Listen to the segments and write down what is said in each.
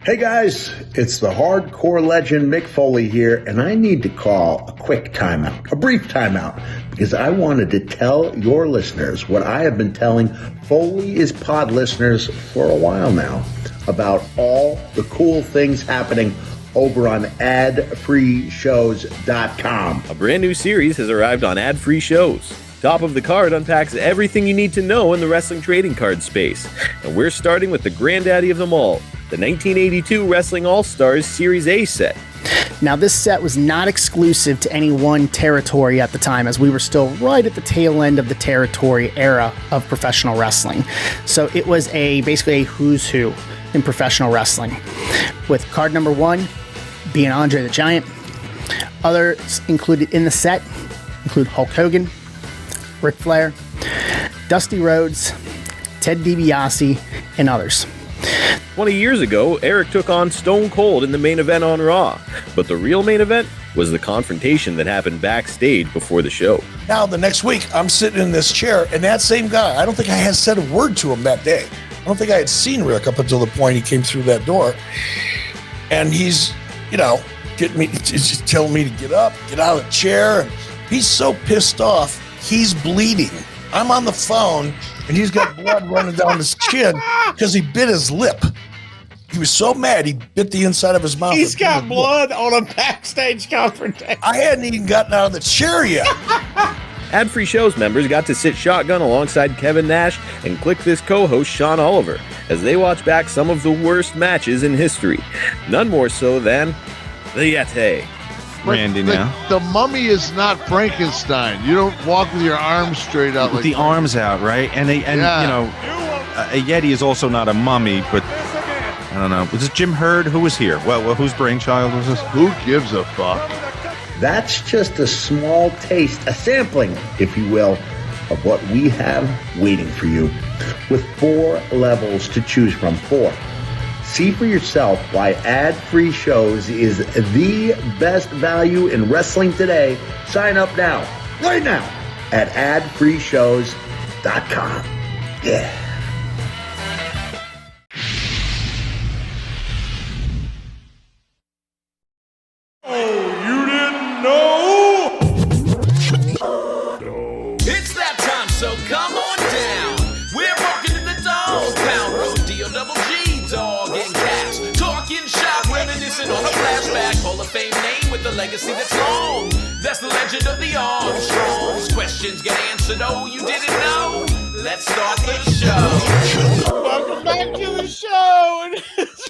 Hey guys, it's the hardcore legend Mick Foley here, and I need to call a quick timeout, a brief timeout, because I wanted to tell your listeners what I have been telling Foley is Pod listeners for a while now about all the cool things happening over on adfreeshows.com. A brand new series has arrived on Ad Free Shows. Top of the Card unpacks everything you need to know in the wrestling trading card space. And we're starting with the granddaddy of them all, the 1982 Wrestling All-Stars Series A set. Now, this set was not exclusive to any one territory at the time, as we were still right at the tail end of the territory era of professional wrestling. So it was basically a who's who in professional wrestling, with card number 1 being Andre the Giant. Others included in the set include Hulk Hogan, Ric Flair, Dusty Rhodes, Ted DiBiase, and others. 20 years ago, Eric took on Stone Cold in the main event on Raw, but the real main event was the confrontation that happened backstage before the show. Now, the next week, I'm sitting in this chair, and that same guy, I don't think I had said a word to him that day. I don't think I had seen Rick up until the point he came through that door. And he's, getting me, just telling me to get up, get out of the chair. And he's so pissed off, he's bleeding. I'm on the phone, and he's got blood running down his chin because he bit his lip. He was so mad, he bit the inside of his mouth. He's got blood on a backstage confrontation. I hadn't even gotten out of the chair yet. Ad Free Shows members got to sit shotgun alongside Kevin Nash and Click This co-host Sean Oliver as they watch back some of the worst matches in history. None more so than the Yeti. Randy, now the mummy is not Frankenstein. You don't walk with your arms straight out with the arms out, right? And a Yeti is also not a mummy, but I don't know. Was it Jim Hurd who was here? Well, whose brainchild was this? Who gives a fuck? That's just a small taste, a sampling, if you will, of what we have waiting for you, with 4 levels to choose from. 4. See for yourself why Ad Free Shows is the best value in wrestling today. Sign up now, right now, at adfreeshows.com. Yeah. It's that time, so come on down. We're walking in the Dogg Pound Road, D-O-double-G, Dogg and Casio. Talking shop, reminiscing on a flashback. Hall of Fame name with a legacy that's long. That's the legend of the Armstrongs. Questions get answered, oh, you didn't know? Let's start the show. Welcome back to the show, and it's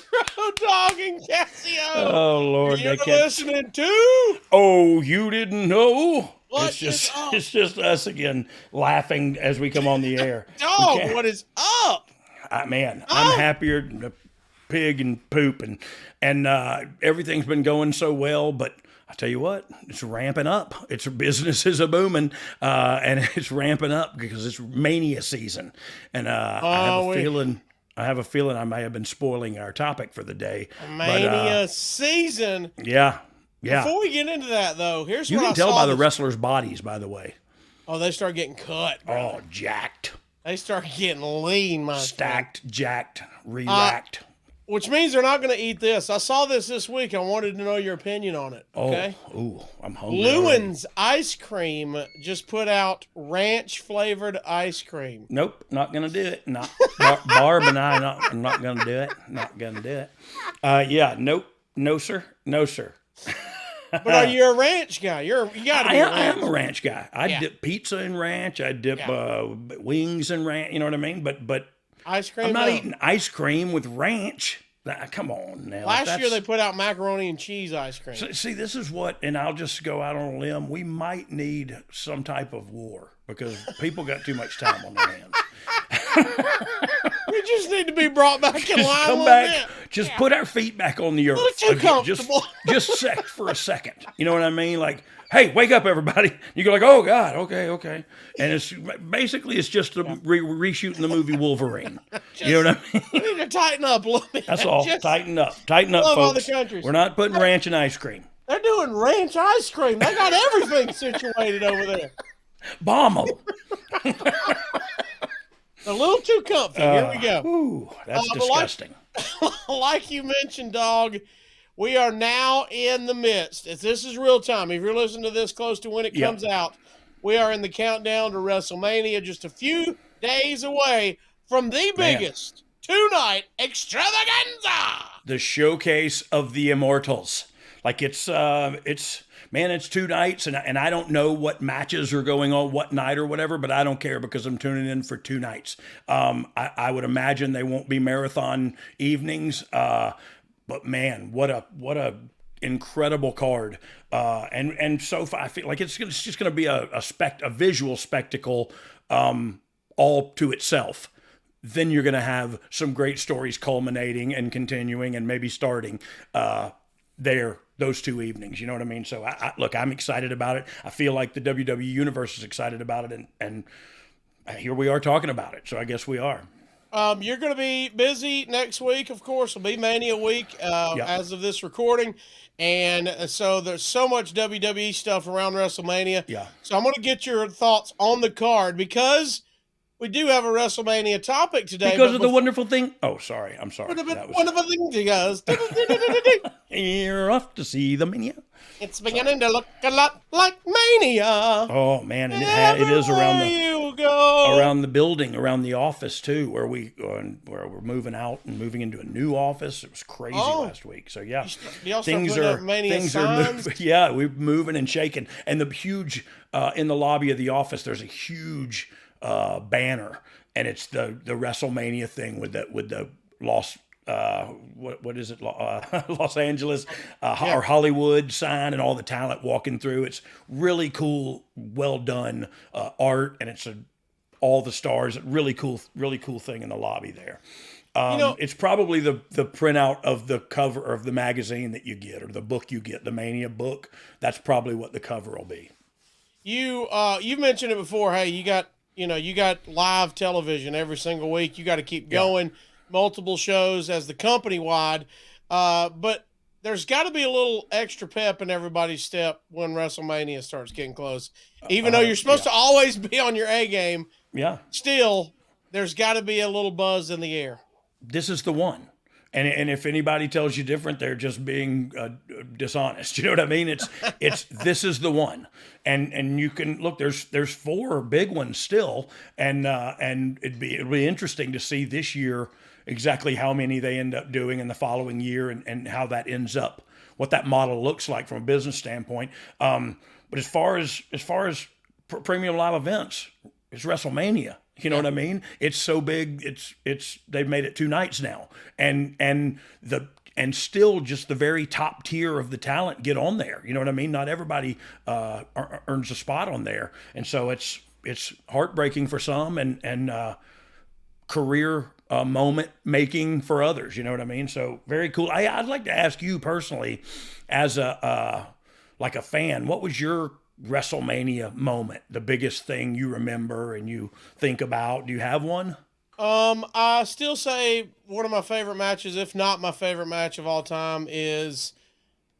Dogg and Casio. Oh, Lord. You're They listening to... Oh, you didn't know? What it's just us again laughing as we come on the air. Dog, what is up? Man, I'm happier than a pig and poop, and everything's been going so well, but I tell you what, it's ramping up. Business is a booming, and it's ramping up because it's Mania season, and I have a feeling I may have been spoiling our topic for the day. Mania season. Yeah. Yeah. Before we get into that, though, here's you what I can tell saw by the wrestlers' bodies, by the way. Oh, they start getting cut. Brother. Oh, jacked. They start getting lean, my stacked, friend. Jacked, re-racked. Which means they're not going to eat this. I saw this week. I wanted to know your opinion on it. Okay. Oh, ooh, I'm hungry. Lewin's Ice Cream just put out ranch flavored ice cream. Nope, not gonna do it. Not Barb and I'm not gonna do it. Not gonna do it. Yeah, nope, no sir, no sir. But are you a ranch guy? You gotta be. I am a ranch guy. I dip pizza in ranch. I dip wings in ranch. You know what I mean? But ice cream. I'm not eating ice cream with ranch. Come on now. Last year they put out macaroni and cheese ice cream. See, this is what, and I'll just go out on a limb. We might need some type of war because people got too much time on their hands. We just need to be brought back in line. Come back. Just put our feet back on the earth. A little too comfortable. Just for a second. You know what I mean? Like, hey, wake up, everybody. You go like, oh God, okay. And it's just reshooting the movie Wolverine. You know what I mean? We need to tighten up a little bit. That's all. Tighten up, folks. We're not putting ranch in ice cream. They're doing ranch ice cream. They got everything situated over there. Bomb them. A little too comfy. Here we go. Ooh, that's disgusting. like you mentioned, Dog, we are now in the midst. If this is real time, if you're listening to this close to when it comes out, we are in the countdown to WrestleMania, just a few days away from the biggest two-night extravaganza. The showcase of the Immortals. Like it's 2 nights, and I don't know what matches are going on what night or whatever, but I don't care because I'm tuning in for 2 nights. I would imagine they won't be marathon evenings, but man, what a incredible card. And so far, I feel like it's just going to be a visual spectacle, all to itself. Then you're going to have some great stories culminating and continuing and maybe starting those 2 evenings. You know what I mean? So look, I'm excited about it. I feel like the WWE universe is excited about it, and here we are talking about it. So I guess we are. You're going to be busy next week, of course. It'll be Mania week as of this recording. And so there's so much WWE stuff around WrestleMania. Yeah. So I'm going to get your thoughts on the card because we do have a WrestleMania topic today. Because of the wonderful thing. Oh, sorry. I'm sorry. Wonderful thing, guys. You're off to see the Mania. It's beginning to look a lot like Mania. Oh man, and it is around the building, around the office too, where we're moving out and moving into a new office. It was crazy last week. So yeah, things are moving. Yeah, we're moving and shaking. And the huge in the lobby of the office, there's a huge banner, and it's the WrestleMania thing with the Los Angeles or Hollywood sign and all the talent walking through. It's really cool, well done art, and it's all the stars. Really cool thing in the lobby there. It's probably the printout of the cover of the magazine that you get, or the book you get, the Mania book. That's probably what the cover will be. You mentioned it before. Hey, you got live television every single week. You got to keep going. Multiple shows as the company wide, but there's got to be a little extra pep in everybody's step when WrestleMania starts getting close. Even though you're supposed to always be on your A game, still there's got to be a little buzz in the air. This is the one, and if anybody tells you different, they're just being dishonest. You know what I mean? It's this is the one, and you can look. There's 4 big ones still, and it'll be interesting to see this year exactly how many they end up doing in the following year, and how that ends up, what that model looks like from a business standpoint. But as far as premium live events, it's WrestleMania. You know what I mean? It's so big. It's they've made it 2 nights now, and still just the very top tier of the talent get on there. You know what I mean? Not everybody earns a spot on there, and so it's heartbreaking for some, and career moment making for others. You know what I mean? So very cool. I'd like to ask you personally, as a fan, what was your WrestleMania moment, the biggest thing you remember and you think about? Do you have one? I still say one of my favorite matches, if not my favorite match of all time, is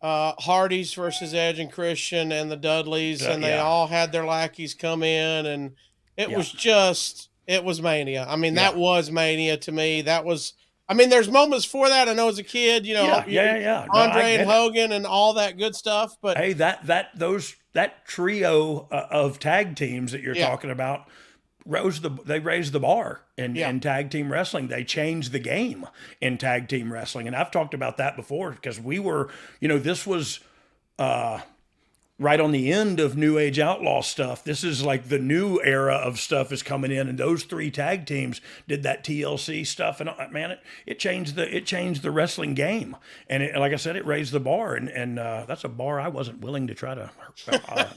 Hardy's versus Edge and Christian and the Dudleys, and they all had their lackeys come in, and it was Mania. I mean, that was Mania to me. There's moments for that. I know as a kid, Andre and Hogan and all that good stuff. But hey, that trio of tag teams that you're talking about, they raised the bar in tag team wrestling. They changed the game in tag team wrestling, and I've talked about that before because we were, this was right on the end of New Age Outlaw stuff. This is like the new era of stuff is coming in, and those 3 tag teams did that TLC stuff, and man, it changed the wrestling game, and like I said, it raised the bar, and that's a bar I wasn't willing to try to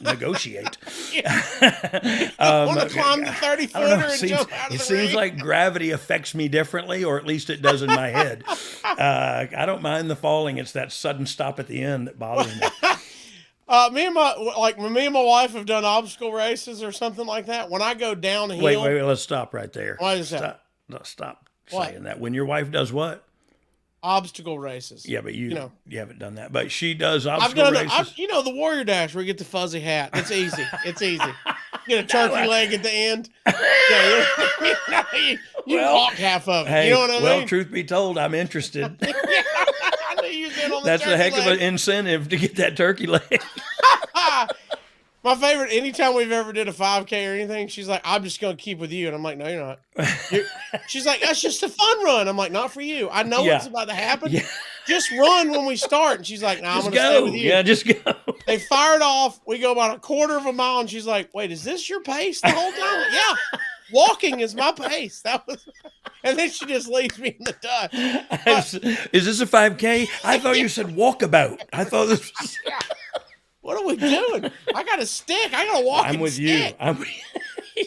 negotiate. I want to climb the 30-footer and jump out of the ring. It seems like gravity affects me differently, or at least it does in my head. I don't mind the falling. It's that sudden stop at the end that bothers me. Me and my wife have done obstacle races or something like that. When I go downhill. Wait, let's stop right there. Why is that? Stop saying that. When your wife does what? Obstacle races. Yeah, but you haven't done that. But she does obstacle races. The Warrior Dash where you get the fuzzy hat. It's easy. It's easy. Get a turkey leg at the end. Yeah, you walk half of it. Hey, you know what I well, mean? truth be told, I'm interested. I knew you was in on the That's a turkey heck of leg. an incentive to get that turkey leg. My favorite, anytime we've ever did a 5K or anything, she's like, I'm just going to keep with you. And I'm like, no, you're not. She's like, that's just a fun run. I'm like, not for you. I know what's about to happen. Yeah. Just run when we start. And she's like, no, I'm going to stay with you. Yeah, just go. They fired off. We go about a quarter of a mile. And she's like, wait, is this your pace the whole time? Yeah. Walking is my pace. And then she just leaves me in the dust. Is this a 5K? I thought you said walkabout. I thought this was... What are we doing? I got a stick. I got to walk. I'm with stick. You.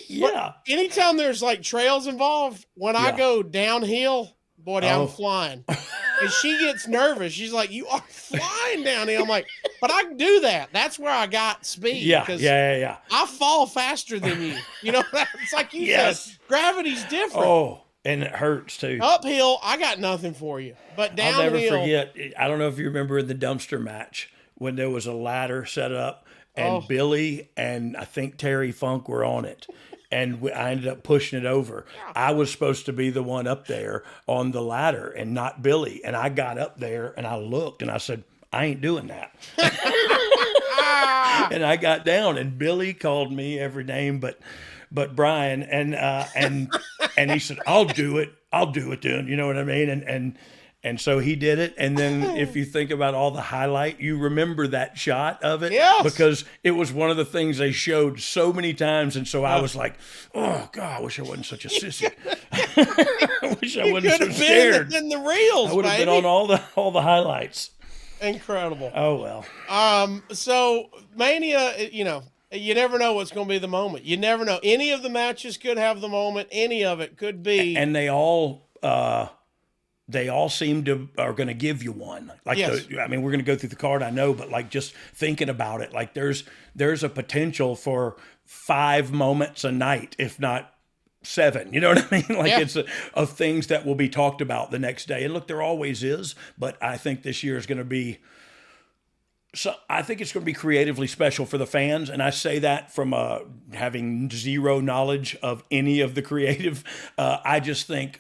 Yeah. But anytime there's like trails involved, when I go downhill, boy, I'm flying. And she gets nervous. She's like, you are flying downhill. I'm like, but I can do that. That's where I got speed. Yeah. I fall faster than you. You know, it's like you said, gravity's different. Oh, and it hurts too. Uphill, I got nothing for you. But downhill. I'll never forget. I don't know if you remember in the dumpster match when there was a ladder set up and Billy and I think Terry Funk were on it. And I ended up pushing it over. I was supposed to be the one up there on the ladder and not Billy. And I got up there and I looked and I said, I ain't doing that. And I got down and Billy called me every name but Brian. And he said, I'll do it then. You know what I mean? And so he did it. And then if you think about all the highlight, you remember that shot of it. Yes. Because it was one of the things they showed so many times. And so I was like, oh, God, I wish I wasn't such a sissy. I wish I wasn't so scared. In the reels, I would have been on all the highlights. Incredible. Oh, well. So Mania, you know, you never know what's going to be the moment. You never know. Any of the matches could have the moment. Any of it could be. And they all seem to are going to give you one. Like, I mean, we're going to go through the card, I know, but like just thinking about it, like there's a potential for 5 moments a night, if not 7. You know what I mean? Like it's of things that will be talked about the next day. And look, there always is, but I think this year is going to be. So I think it's going to be creatively special for the fans, and I say that from having zero knowledge of any of the creative. I just think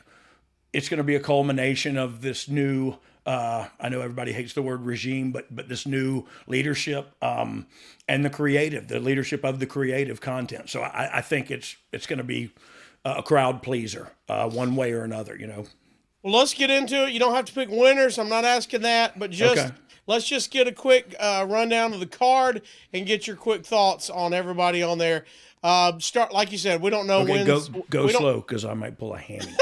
it's going to be a culmination of this new, I know everybody hates the word regime, but this new leadership and the leadership of the creative content. So I think it's going to be a crowd pleaser one way or another, you know. Well, let's get into it. You don't have to pick winners. I'm not asking that, but let's just get a quick rundown of the card and get your quick thoughts on everybody on there. Start, like you said, we don't know when. Go slow because I might pull a hammy.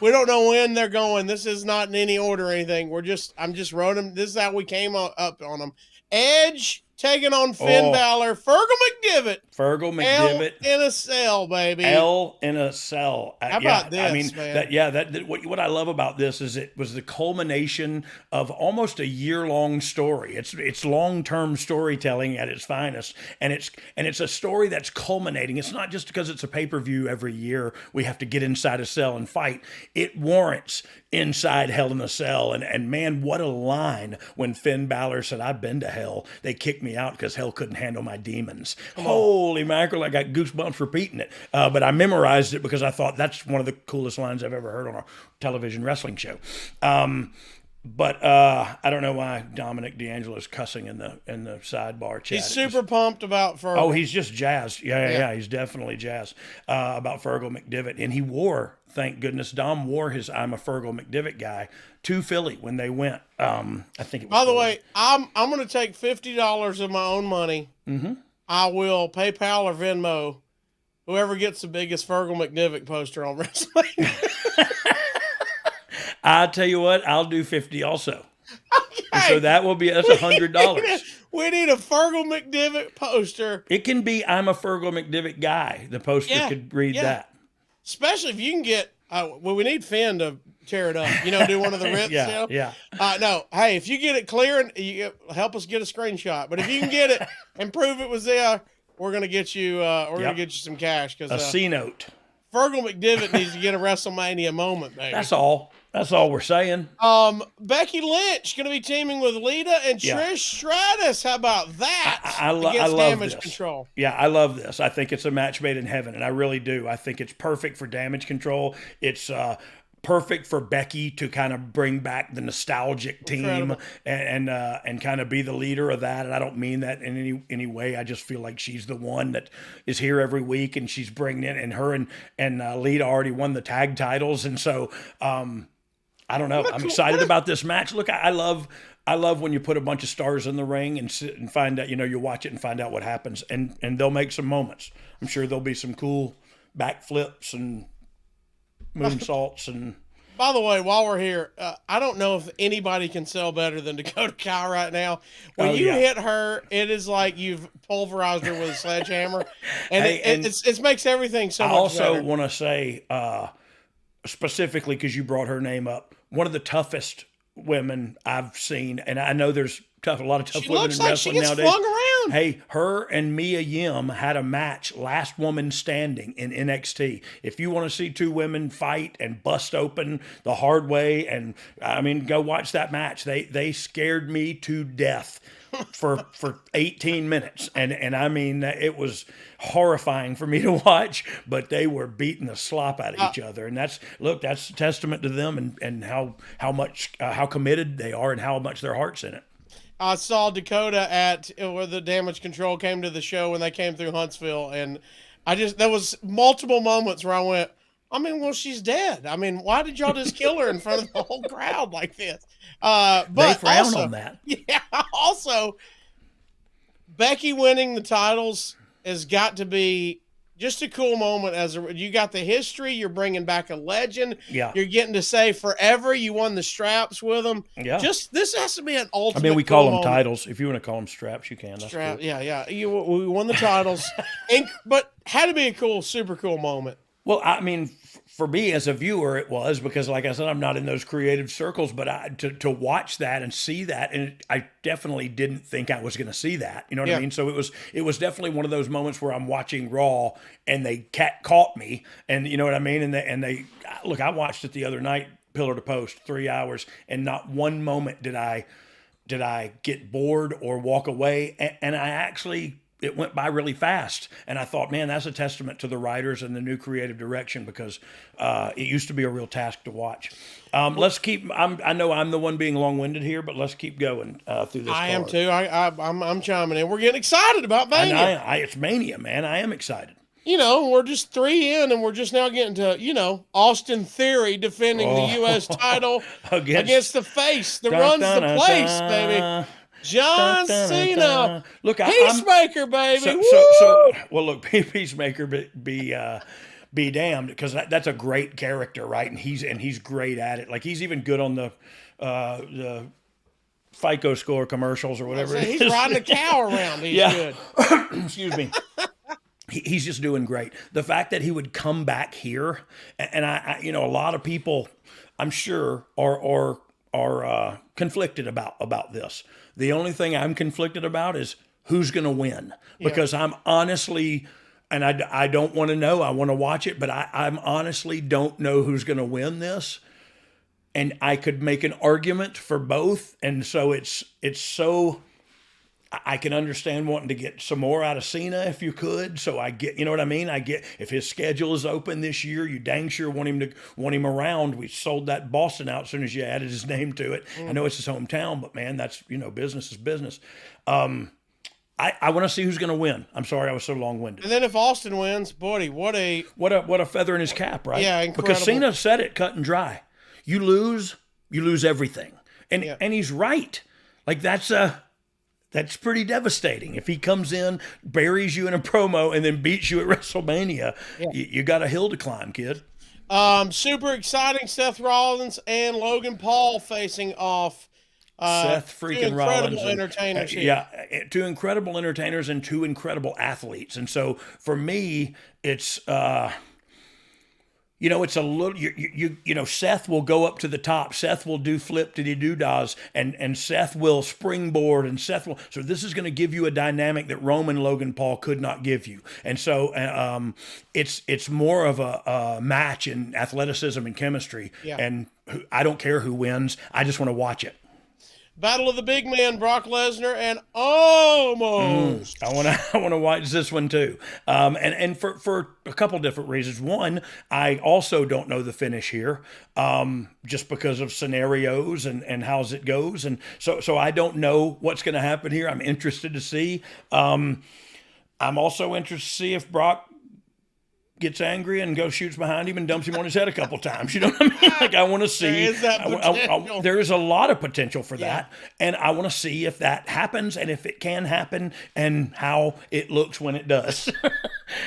We don't know when they're going. This is not in any order or anything. I'm just wrote them. This is how we came up on them. Edge taking on Finn Balor. Fergal McDivitt. L in a cell, baby. L in a cell. How about this, I mean, man? What I love about this is it was the culmination of almost a year-long story. It's long-term storytelling at its finest, and it's a story that's culminating. It's not just because it's a pay-per-view every year we have to get inside a cell and fight. It warrants inside Hell in a Cell, and man, what a line when Finn Balor said, I've been to hell. They kicked me out because hell couldn't handle my demons. Holy mackerel, I got goosebumps repeating it. But I memorized it because I thought that's one of the coolest lines I've ever heard on a television wrestling show. But I don't know why Dominic D'Angelo's cussing in the sidebar chat. He's super pumped about Fergal. Oh, he's just jazzed. Yeah. He's definitely jazzed about Fergal McDivitt. And he wore, thank goodness, Dom wore his I'm a Fergal McDivitt guy to Philly when they went. I think it was By the way, I'm going to take $50 of my own money. Mm-hmm. I will PayPal or Venmo whoever gets the biggest Fergal McDivitt poster on WrestleMania. I'll tell you what, I'll do 50 also. Okay. So that's $100. We need a Fergal McDivitt poster. It can be I'm a Fergal McDivitt guy. The poster could read that. Especially if you can get, we need Finn to tear it up. You know, do one of the rips. No, hey, if you get it clear, and help us get a screenshot. But if you can get it and prove it was there, we're gonna get you. Gonna get you some cash because a C note. Fergal McDivitt needs to get a WrestleMania moment, baby. That's all. That's all we're saying. Becky Lynch going to be teaming with Lita and Trish Stratus. How about that? I love Damage this. Control. Yeah, I love this. I think it's a match made in heaven, and I really do. I think it's perfect for Damage Control. It's perfect for Becky to kind of bring back the nostalgic team and kind of be the leader of that. And I don't mean that in any way. I just feel like she's the one that is here every week, and she's bringing in. And her and Lita already won the tag titles, and so I don't know. I'm excited about this match. Look, I love when you put a bunch of stars in the ring and sit and find out. You watch it and find out what happens, and they'll make some moments. I'm sure there'll be some cool backflips and moonsaults and. By the way, while we're here, I don't know if anybody can sell better than Dakota Kai right now. When you hit her, it is like you've pulverized her with a sledgehammer, and it makes everything so much better. I also want to say, specifically because you brought her name up, one of the toughest women I've seen, and I know there's a lot of tough women in wrestling nowadays. Flung around. Hey, her and Mia Yim had a match, last woman standing in NXT. If you want to see two women fight and bust open the hard way, and I mean, go watch that match. They scared me to death for 18 minutes, and I mean, it was horrifying for me to watch, but they were beating the slop out of each other, and that's a testament to them and how committed they are and how much their heart's in it. I saw Dakota at where the Damage Control came to the show when they came through Huntsville, and there was multiple moments where I went, well, she's dead. I mean, why did y'all just kill her in front of the whole crowd like this? But they frown on that. Yeah. Also, Becky winning the titles has got to be just a cool moment. You got the history, you're bringing back a legend. Yeah. You're getting to say forever you won the straps with them. Yeah. This has to be an ultimate. We call them titles. If you want to call them straps, you can. Strap. Cool. Yeah. We won the titles, but had to be a super cool moment. Well, I mean, for me as a viewer, it was because, like I said, I'm not in those creative circles, but to watch that and see that, and I definitely didn't think I was going to see that. You know what I mean? So it was definitely one of those moments where I'm watching Raw and they caught me, and you know what I mean? And they look, I watched it the other night, pillar to post, 3 hours, and not one moment did I get bored or walk away, and I actually. It went by really fast, and I thought, man, that's a testament to the writers and the new creative direction because it used to be a real task to watch. Let's keep. I know I'm the one being long-winded here, but let's keep going through this. I am too. I'm chiming in. We're getting excited about Mania. It's Mania, man. I am excited. We're just 3 in, and we're just now getting to, Austin Theory defending the U.S. title against the face that runs the place, baby. John Cena, look, Peacemaker, baby. Well, look, Peacemaker, be damned, because that's a great character, right? And he's great at it. Like he's even good on the FICO score commercials or whatever. He's riding a cow around. He's good. Excuse me. He's just doing great. The fact that he would come back here, and I a lot of people, I'm sure, are conflicted about this. The only thing I'm conflicted about is who's going to win, because I'm honestly, and I don't want to know, I want to watch it, but I'm honestly don't know who's going to win this. And I could make an argument for both. And so it's so, I can understand wanting to get some more out of Cena if you could. So I get, you know what I mean? I get if his schedule is open this year, you dang sure want him around. We sold that Boston out as soon as you added his name to it. I know it's his hometown, but man, that's, business is business. I want to see who's going to win. I'm sorry I was so long-winded. And then if Austin wins, buddy, what a feather in his cap, right? Yeah, incredible. Because Cena said it cut and dry. You lose everything. And he's right. Like that's pretty devastating. If he comes in, buries you in a promo, and then beats you at WrestleMania, you got a hill to climb, kid. Super exciting. Seth Rollins and Logan Paul facing off. Seth freaking Rollins. Incredible entertainers here. Yeah, two incredible entertainers and two incredible athletes. And so for me, it's, it's a little, Seth will go up to the top. Seth will do flip-diddy-doo-dahs, and Seth will springboard, and so this is going to give you a dynamic that Roman Logan Paul could not give you. And so it's more of a match in athleticism and chemistry. Yeah. And I don't care who wins. I just want to watch it. Battle of the big man, Brock Lesnar and Almost. I want to watch this one too, and for a couple different reasons. One, I also don't know the finish here, just because of scenarios and how's it goes, and so I don't know what's going to happen here. I'm interested to see. I'm also interested to see if Brock gets angry and goes shoots behind him and dumps him on his head a couple times. You know what I mean? Like, I want to see. There is that potential. There is a lot of potential for that, and I want to see if that happens and if it can happen and how it looks when it does.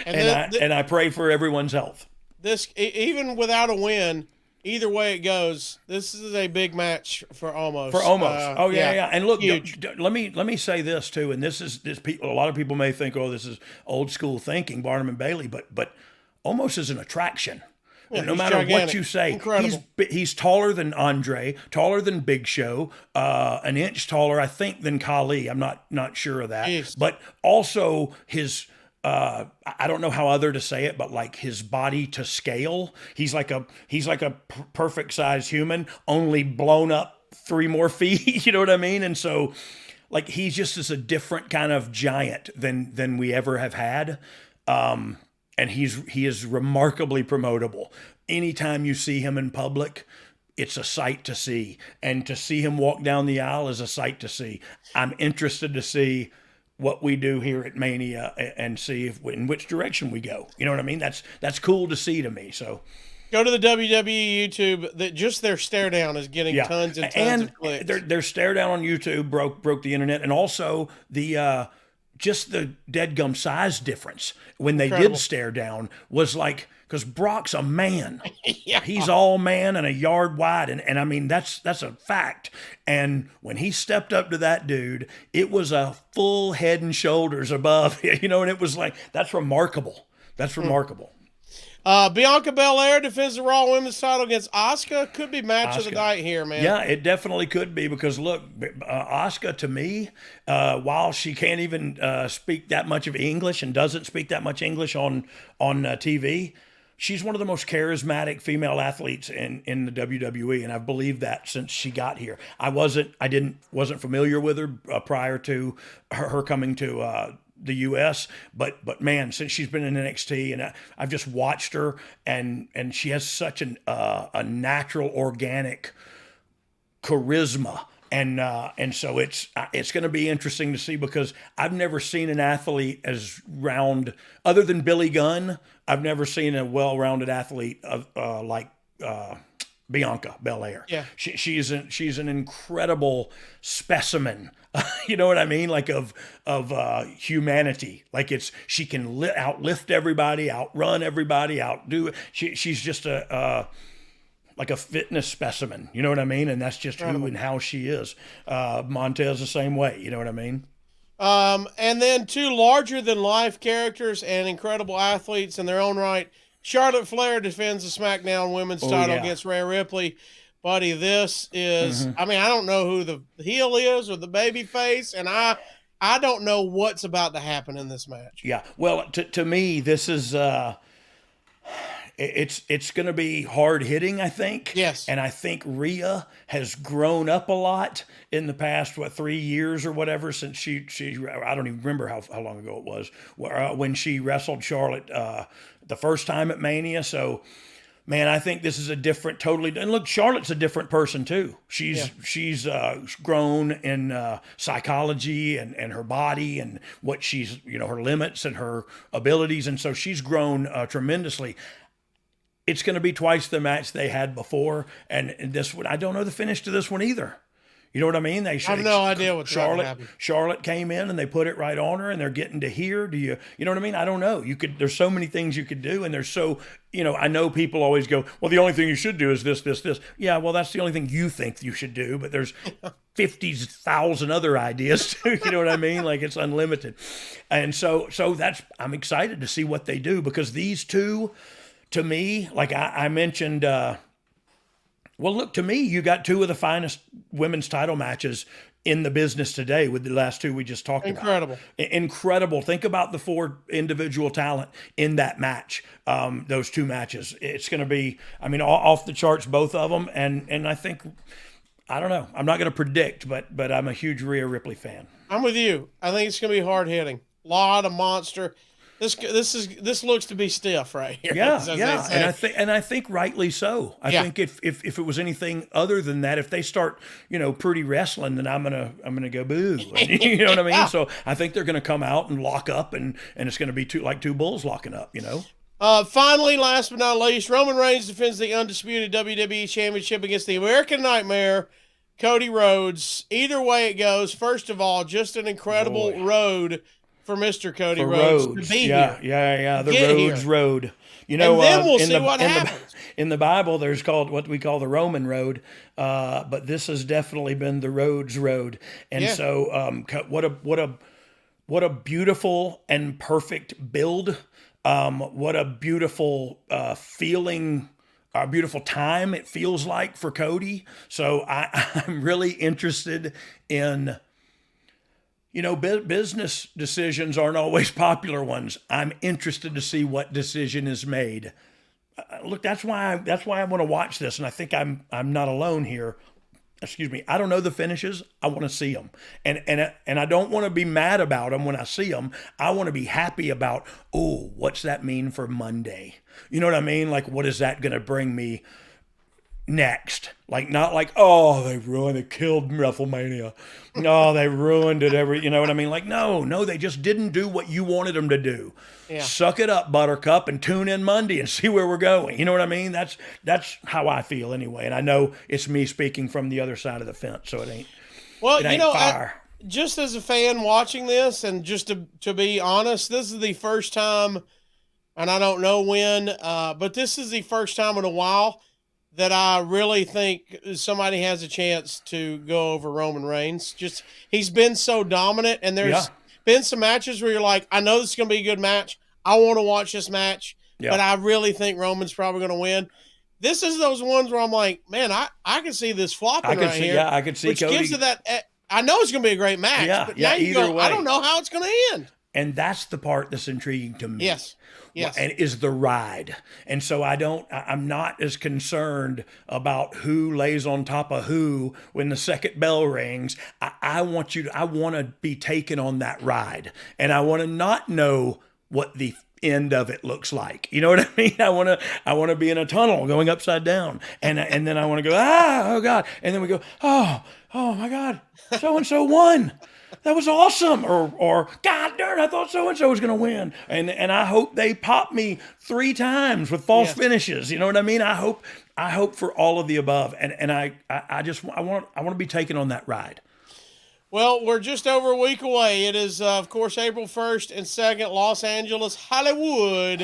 and I pray for everyone's health. This, even without a win, either way it goes, this is a big match for Almost. Yeah. And look, let me say this too, and this. A lot of people may think, oh, this is old school thinking, Barnum and Bailey, but Almost is an attraction. Yeah, no matter gigantic. what you say, Incredible. he's taller than Andre, taller than Big Show, an inch taller, I think, than Khali. I'm not sure of that. Jeez. But also his, I don't know how other to say it, but like his body to scale, he's like a perfect size human, only blown up 3 more feet. You know what I mean? And so, like, he's just as a different kind of giant than we ever have had. And he is remarkably promotable. Anytime you see him in public, it's a sight to see. And to see him walk down the aisle is a sight to see. I'm interested to see what we do here at Mania and see in which direction we go. You know what I mean? That's cool to see to me. So go to the WWE YouTube. Just their stare down is getting tons and tons of clicks. Their stare down on YouTube broke the internet, and also the just the deadgum size difference when they did stare down was like, because Brock's a man. Yeah. He's all man and a yard wide. And I mean, that's a fact. And when he stepped up to that dude, it was a full head and shoulders above, and it was like, that's remarkable. That's remarkable. Bianca Belair defends the Raw Women's title against Asuka. Could be match of the night here, man. Yeah, it definitely could be, because look, Asuka, to me, while she can't even speak that much of English and doesn't speak that much English on TV, she's one of the most charismatic female athletes in the WWE, and I've believed that since she got here. I wasn't familiar with her prior to her coming to the U.S., but man, since she's been in NXT, and I've just watched her, and she has such a natural, organic charisma, and so it's going to be interesting to see, because I've never seen an athlete as round, other than Billy Gunn. I've never seen a well-rounded athlete like Bianca Belair. Yeah, she's an incredible specimen. You know what I mean? Like of humanity. Like she can outlift everybody, outrun everybody, outdo. She's just like a fitness specimen. You know what I mean? And that's just who and how she is. Montez the same way. You know what I mean? And then 2 larger than life characters and incredible athletes in their own right. Charlotte Flair defends the SmackDown Women's title against Rhea Ripley. Buddy, this is, I mean, I don't know who the heel is or the baby face, and I don't know what's about to happen in this match. Yeah. Well, to me, this is, it's going to be hard hitting, I think. Yes. And I think Rhea has grown up a lot in the past, 3 years or whatever, since she I don't even remember how long ago it was, when she wrestled Charlotte the first time at Mania. So, man, I think this is a different, and look, Charlotte's a different person too. She's grown in psychology and her body and what she's, her limits and her abilities. And so she's grown tremendously. It's going to be twice the match they had before. And this one, I don't know the finish to this one either. You know what I mean? I have no idea what's going to happen. Charlotte came in and they put it right on her, and they're getting to here. You know what I mean? I don't know. There's so many things you could do, and there's so, I know people always go, well, the only thing you should do is this. Yeah, well, that's the only thing you think you should do, but there's 50,000 other ideas too. You know what I mean? Like, it's unlimited. And so I'm excited to see what they do, because these two, to me, like I mentioned, well, look, to me, you got two of the finest women's title matches in the business today with the last two we just talked about. Incredible. Think about the 4 individual talent in that match, those 2 matches. It's going to be, I mean, off the charts, both of them. And I think, I don't know. I'm not going to predict, but I'm a huge Rhea Ripley fan. I'm with you. I think it's going to be hard hitting. Lot of monster. This looks to be stiff right here. Yeah, yeah, and I think rightly so. I think if it was anything other than that, if they start, pretty wrestling, then I'm gonna go boo. You know what I mean? So I think they're gonna come out and lock up, and it's gonna be two bulls locking up. Finally, last but not least, Roman Reigns defends the undisputed WWE Championship against the American Nightmare, Cody Rhodes. Either way it goes, first of all, just an incredible road for Mr. Cody Rhodes to be here. Yeah. The Rhodes Road. And then we'll see what happens. In the Bible, there's called what we call the Roman Road, but this has definitely been the Rhodes Road. And so, what a beautiful and perfect build. What a beautiful feeling. A beautiful time it feels like for Cody. So I'm really interested in. Business decisions aren't always popular ones. I'm interested to see what decision is made. Look, that's why I want to watch this, and I think I'm not alone here. Excuse me. I don't know the finishes. I want to see them, and I don't want to be mad about them when I see them. I want to be happy about. Oh, what's that mean for Monday? You know what I mean? Like, what is that going to bring me next? Like, not like, oh, they killed WrestleMania. No, they ruined it you know what I mean? Like, no, they just didn't do what you wanted them to do. Yeah. Suck it up, Buttercup, and tune in Monday and see where we're going. You know what I mean? That's how I feel anyway. And I know it's me speaking from the other side of the fence, so it ain't fire. Just as a fan watching this, and just to be honest, this is the first time, and I don't know when, but this is the first time in a while that I really think somebody has a chance to go over Roman Reigns. Just, he's been so dominant, and there's been some matches where you're like, I know this is going to be a good match. I want to watch this match, but I really think Roman's probably going to win. This is those ones where I'm like, man, I can see this flopping here. Yeah, I could see which Cody. Gives it that. I know it's going to be a great match, but now either way. I don't know how it's going to end. And that's the part that's intriguing to me. Yes. And is the ride. And so I'm not as concerned about who lays on top of who when the second bell rings. I want to be taken on that ride. And I want to not know what the end of it looks like. You know what I mean? I want to be in a tunnel going upside down. And then I want to go, oh God. And then we go, oh my God, so-and-so won. That was awesome. Or God darn, I thought so-and-so was going to win. And I hope they pop me 3 times with false finishes. You know what I mean? I hope for all of the above. And I want to be taken on that ride. Well, we're just over a week away. It is, of course, April 1st and 2nd, Los Angeles, Hollywood.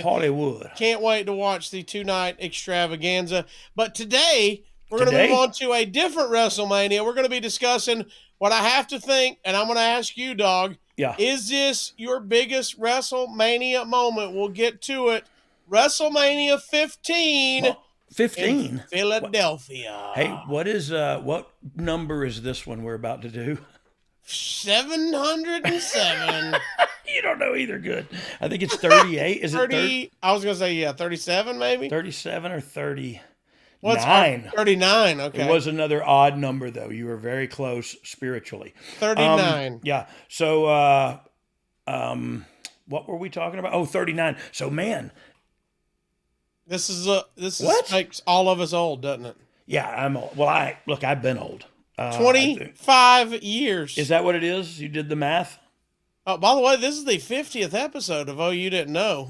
Can't wait to watch the 2-night extravaganza. But today, we're going to move on to a different WrestleMania. We're going to be discussing what I have to think, and I'm going to ask you, Dog. Yeah. Is this your biggest WrestleMania moment? We'll get to it. WrestleMania 15. 15? In Philadelphia. Hey, what number is this one we're about to do? 707. You don't know either. Good. I think it's 38. Is 30, it 30? I was going to say, 37 maybe? 37 or 30. Well, 39. Okay. It was another odd number, though. You were very close spiritually. 39. Yeah. So, what were we talking about? Oh, 39. So, man. This makes all of us old, doesn't it? Yeah, I'm old. Well, I've been old. 25 years. Is that what it is? You did the math? Oh, by the way, this is the 50th episode of Oh You Didn't Know.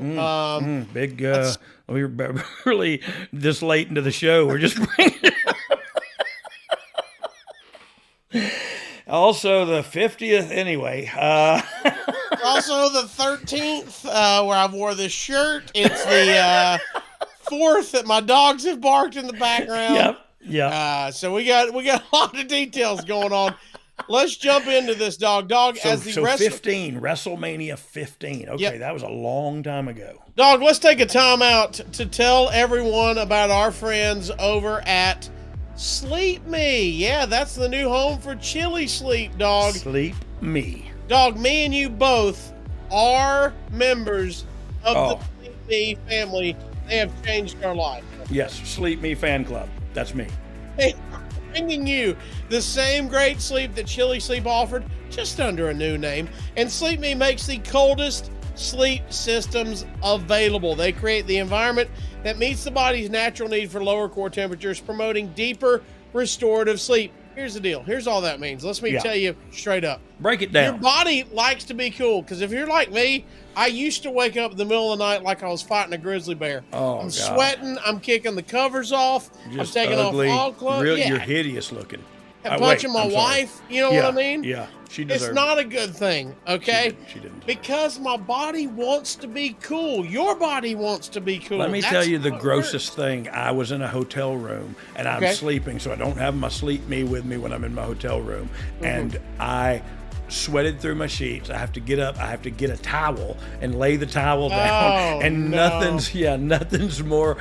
Big. We were really this late into the show. We're just bringing it. Also, the 50th anyway. Also, the 13th, where I wore this shirt. It's the 4th that my dogs have barked in the background. Yep. Yeah. So we got a lot of details going on. let's jump into this, Dog. So 15, WrestleMania 15. Okay, that was a long time ago. Dog, let's take a time out to tell everyone about our friends over at Sleep Me. Yeah, that's the new home for Chili Sleep, Dog. Sleep Me. Dog, me and you both are members of the Sleep Me family. They have changed our life. Yes, Sleep Me fan club. That's me. Bringing you the same great sleep that Chili Sleep offered, just under a new name. And Sleep Me makes the coldest sleep systems available. They create the environment that meets the body's natural need for lower core temperatures, promoting deeper restorative sleep. Here's the deal. Here's all that means. Let me tell you straight up. Break it down. Your body likes to be cool, because if you're like me, I used to wake up in the middle of the night like I was fighting a grizzly bear. I'm sweating. I'm kicking the covers off. Just I'm taking ugly, off all clothes. You're hideous looking. And punching my wife. You know what I mean? Yeah, she deserves It's not a good thing, okay? She didn't. Because my body wants to be cool. Your body wants to be cool. Let me tell you the grossest thing. I was in a hotel room, and I'm sleeping, so I don't have my Sleep Me with me when I'm in my hotel room. And I sweated through my sheets. I have to get up. I have to get a towel and lay the towel down. And nothing's more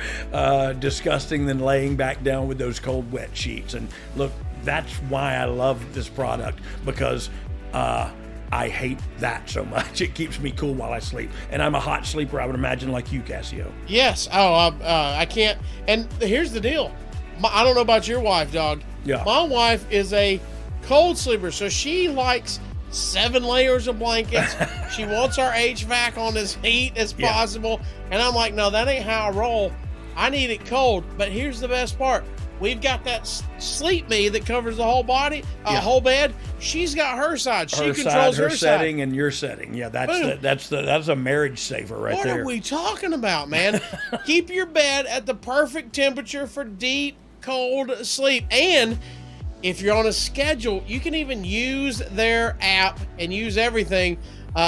disgusting than laying back down with those cold, wet sheets. And look, that's why I love this product, because I hate that so much. It keeps me cool while I sleep. And I'm a hot sleeper, I would imagine, like you, Casio. Yes. I can't. And here's the deal. I don't know about your wife, Dog. Yeah. My wife is a cold sleeper, so she likes 7 layers of blankets. She wants our HVAC on as heat as possible. And I'm like, no, that ain't how I roll. I need it cold. But here's the best part. We've got that Sleep Me that covers the whole body, whole bed. She's got her side. She controls her setting and your setting. Yeah, that's a marriage saver right there. What are we talking about, man? Keep your bed at the perfect temperature for deep, cold sleep. And if you're on a schedule, you can even use their app and use everything.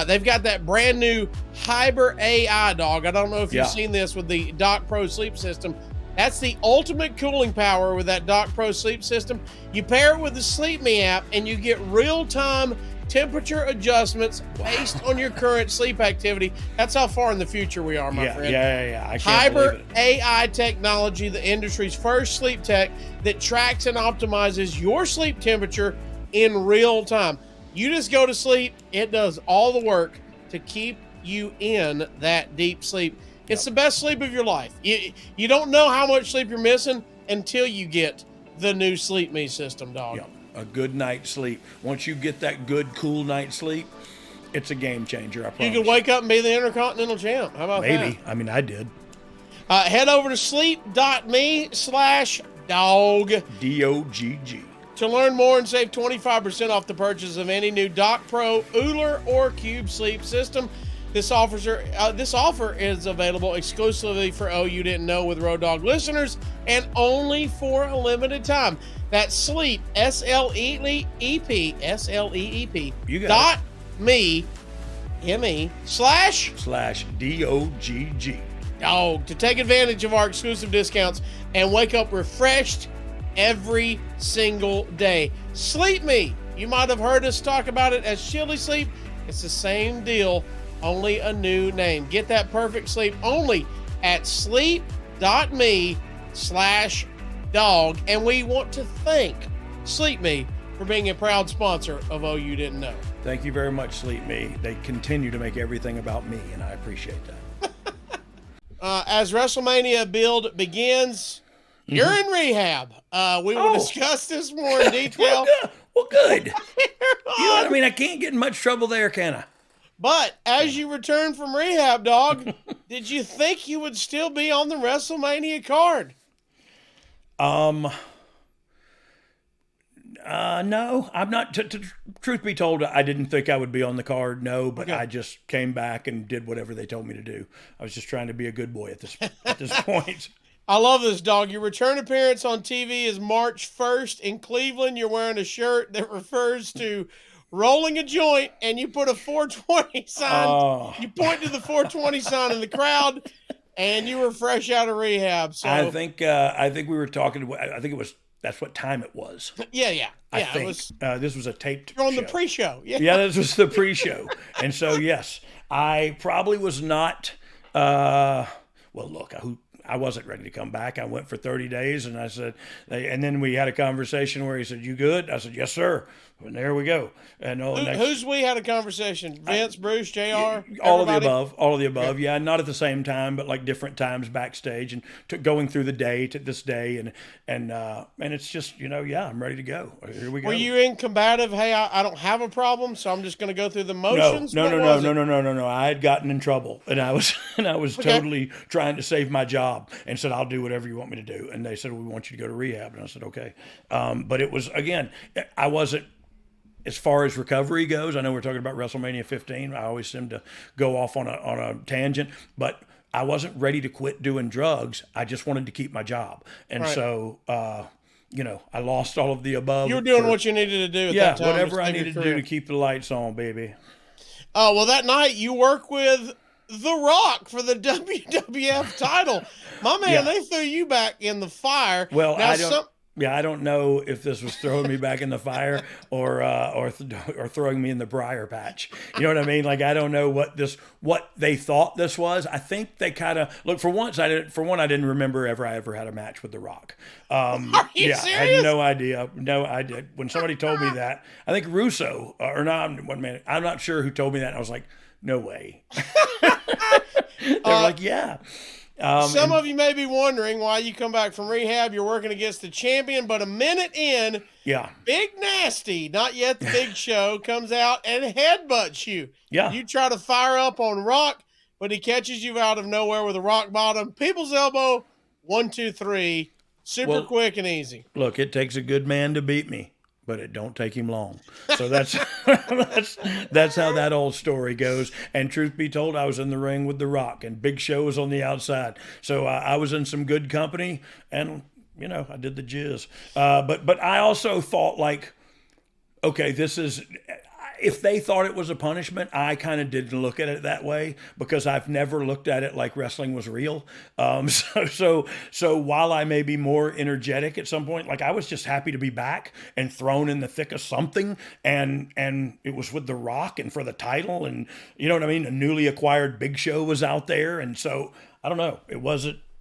They've got that brand new Hyper AI, Dog. I don't know if you've seen this with the Dock Pro sleep system. That's the ultimate cooling power with that Dock Pro sleep system. You pair it with the Sleep Me app, and you get real-time temperature adjustments based on your current sleep activity. That's how far in the future we are, my friend. Yeah. I can't believe it. Hyper AI technology, the industry's first sleep tech that tracks and optimizes your sleep temperature in real time. You just go to sleep. It does all the work to keep you in that deep sleep. It's the best sleep of your life. You don't know how much sleep you're missing until you get the new Sleep Me system, Dog. Yeah, a good night's sleep. Once you get that good, cool night's sleep, it's a game changer, I promise. You could wake up and be the Intercontinental Champ. How about that? Maybe. I mean, I did. Head over to sleep.me/dog. DOGG. To learn more and save 25% off the purchase of any new Dock Pro, Euler, or Cube sleep system. This offer is available exclusively for You Didn't Know with Road Dogg listeners, and only for a limited time. That's sleep, SLEEP, You got dot me, ME, /. /DOGG. Dog, to take advantage of our exclusive discounts and wake up refreshed every single day. Sleep Me. You might have heard us talk about it as Chili Sleep. It's the same deal, only a new name. Get that perfect sleep only at sleep.me/dog. And we want to thank Sleep Me for being a proud sponsor of You Didn't Know. Thank you very much, Sleep Me. They continue to make everything about me, and I appreciate that. As WrestleMania build begins, you're in rehab. We will discuss this more in detail. Well, good. You know what I mean? I can't get in much trouble there, can I? But as you return from rehab, Dog, did you think you would still be on the WrestleMania card? No, I'm not. Truth be told, I didn't think I would be on the card. No, but I just came back and did whatever they told me to do. I was just trying to be a good boy at this point. I love this, Dog. Your return appearance on TV is March 1st in Cleveland. You're wearing a shirt that refers to rolling a joint, and you put a 420 sign. You point to the 420 sign in the crowd, and you were fresh out of rehab. So I think we were talking. I think it was That's what time it was. Yeah. I think. It was, this was a taped you're on show. the pre-show. Yeah. Yeah, this was the pre-show. And so, yes, I probably was not, well, look, I wasn't ready to come back. I went for 30 days and I said, and then we had a conversation where he said, "You good?" I said, "Yes, sir." And there we go. And who's we had a conversation? Vince, Bruce, JR? All of the above. All of the above. Yeah, not at the same time, but like different times backstage and going through the day to this day. And it's just, I'm ready to go. Here we go. Were you in combative? Hey, I don't have a problem, so I'm just going to go through the motions? No. I had gotten in trouble and I was totally trying to save my job and said, "I'll do whatever you want me to do." And they said, "We want you to go to rehab." And I said, "Okay." But it was, again, I wasn't, as far as recovery goes, I know we're talking about WrestleMania 15. I always seem to go off on a tangent, but I wasn't ready to quit doing drugs. I just wanted to keep my job. And so, I lost all of the above. You were doing what you needed to do at that time. Whatever I needed to do to keep the lights on, baby. Oh, well, that night you work with The Rock for the WWF title. My man, they threw you back in the fire. Well, I don't know if this was throwing me back in the fire or throwing me in the briar patch. You know what I mean? Like, I don't know what they thought this was. I think they kind of look, for one, I didn't remember I ever had a match with The Rock. Are you serious? I had no idea. No, I did. When somebody told me that, I think Russo I'm not sure who told me that. And I was like, no way. They're like, yeah. Some of you may be wondering why you come back from rehab. You're working against the champion, but a minute in, Big Nasty, not yet the Big Show, comes out and headbutts you. Yeah. You try to fire up on Rock, but he catches you out of nowhere with a rock bottom. People's elbow, 1, 2, 3, super quick and easy. Look, it takes a good man to beat me, but it don't take him long. So that's that's how that old story goes. And truth be told, I was in the ring with The Rock, and Big Show was on the outside. So I was in some good company, and I did the jizz. But I also thought, like, okay, this is. If they thought it was a punishment, I kind of didn't look at it that way because I've never looked at it like wrestling was real. So while I may be more energetic at some point, like, I was just happy to be back and thrown in the thick of something, and it was with The Rock and for the title, and you know what I mean? A newly acquired Big Show was out there, and so I don't know.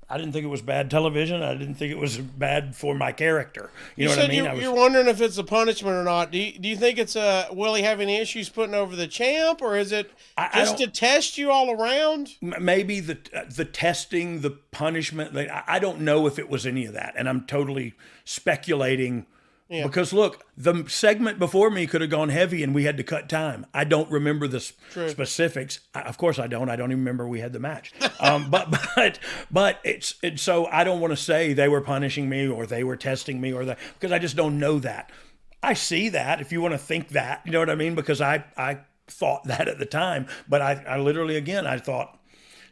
I didn't think it was bad television. I didn't think it was bad for my character. You know what I mean? You're wondering if it's a punishment or not. Do you think it's will he have any issues putting over the champ, or is it just to test you all around? Maybe the testing, the punishment. I don't know if it was any of that, and I'm totally speculating. Yeah. Because look, the segment before me could have gone heavy and we had to cut time. I don't remember the specifics. Of course I don't. I don't even remember we had the match. But it's so I don't want to say they were punishing me or they were testing me or that, because I just don't know that. I see that if you want to think that, you know what I mean? Because I thought that at the time, but I literally, again, I thought,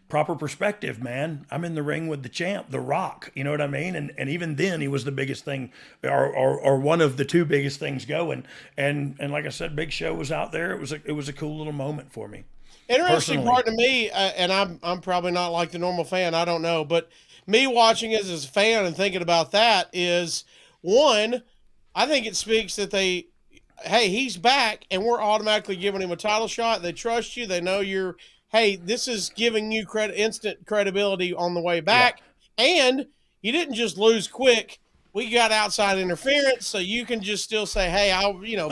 proper perspective, man. I'm in the ring with the champ, The Rock. You know what I mean? And even then, he was the biggest thing, or one of the two biggest things going. And like I said, Big Show was out there. It was a cool little moment for me. Interesting part to me, and I'm probably not like the normal fan. I don't know, but me watching it as a fan and thinking about that is, one, I think it speaks that hey, he's back, and we're automatically giving him a title shot. They trust you. They know you're. Hey, this is giving you instant credibility on the way back. Yeah. And you didn't just lose quick. We got outside interference, so you can just still say, "Hey,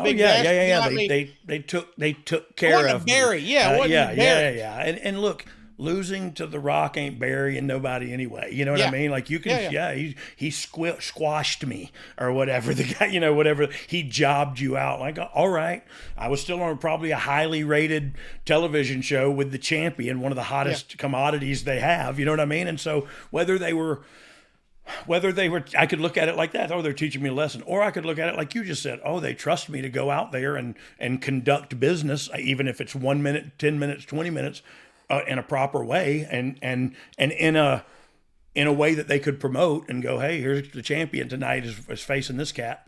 Big Nasty." They took care of Barry. Me. And look, losing to The Rock ain't burying nobody anyway. You know what I mean? Like, you can, he squashed me or whatever. The guy, whatever, he jobbed you out. Like, all right. I was still on probably a highly rated television show with the champion, one of the hottest commodities they have. You know what I mean? And so whether they were, I could look at it like that. Oh, they're teaching me a lesson. Or I could look at it like you just said. Oh, they trust me to go out there and conduct business, even if it's 1 minute, 10 minutes, 20 minutes, in a proper way, and in a way that they could promote and go, hey, here's the champion tonight is facing this cat.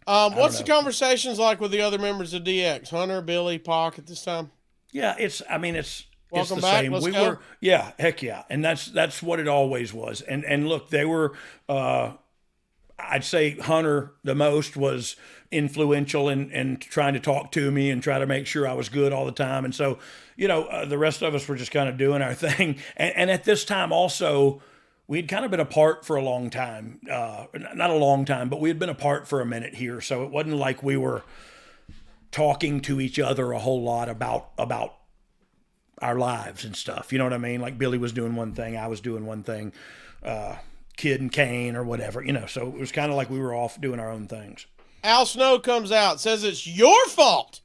What's the conversations like with the other members of DX? Hunter, Billy, Pac at this time? Yeah, it's Welcome the back. same. Let's go. Heck yeah. And that's what it always was. And look, they were I'd say Hunter the most was influential in trying to talk to me and try to make sure I was good all the time. And so, the rest of us were just kind of doing our thing. And at this time also, we'd kind of been apart for a long time. Not a long time, but we had been apart for a minute here. So it wasn't like we were talking to each other a whole lot about our lives and stuff. You know what I mean? Like Billy was doing one thing, I was doing one thing, Kid and Kane or whatever, so it was kind of like we were off doing our own things. Al Snow comes out, says it's your fault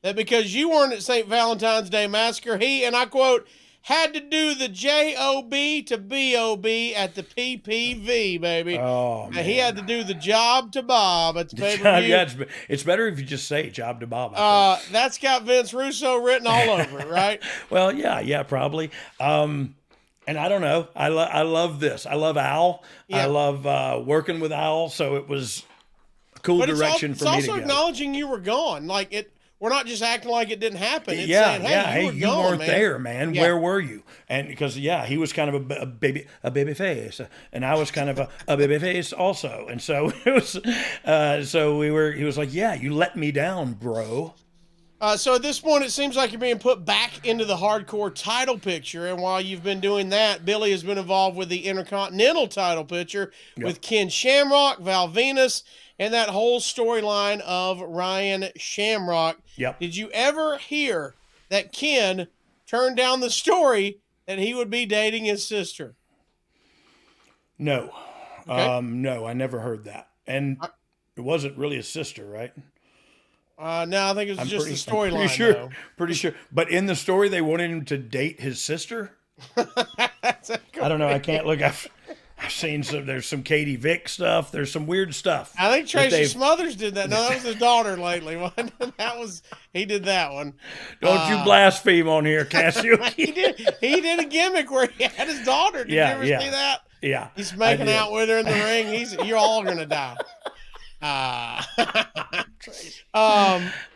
that because you weren't at St. Valentine's Day Massacre, he, and I quote, had to do the J-O-B to B-O-B at the PPV, baby. Oh, man. He had to do the job to Bob at the pay-per-view. Yeah, it's better if you just say job to Bob. That's got Vince Russo written all over it, right? Well, yeah, probably. And I don't know. I love this. I love Al. Yeah. I love working with Al, so it was a cool direction for me to go. It's also acknowledging you were gone. Like, we're not just acting like it didn't happen. It's saying, hey, you weren't there, man. Yeah. Where were you? And because he was kind of a baby face, and I was kind of a baby face also. And so it was, he was like, yeah, you let me down, bro. So at this point, it seems like you're being put back into the hardcore title picture. And while you've been doing that, Billy has been involved with the Intercontinental title picture with Ken Shamrock, Val Venus, and that whole storyline of Ryan Shamrock. Yep. Did you ever hear that Ken turned down the story that he would be dating his sister? No. Okay. No, I never heard that. And it wasn't really a sister, right? No, I think it was just the storyline. Pretty sure. But in the story, they wanted him to date his sister? I don't know. I can't look. I've seen there's some Katie Vick stuff. There's some weird stuff. I think Tracy Smothers did that. No, that was his daughter lately. He did that one. Don't you blaspheme on here, Casio. He did a gimmick where he had his daughter. Did you ever see that? Yeah. He's making out with her in the ring. You're all gonna die. I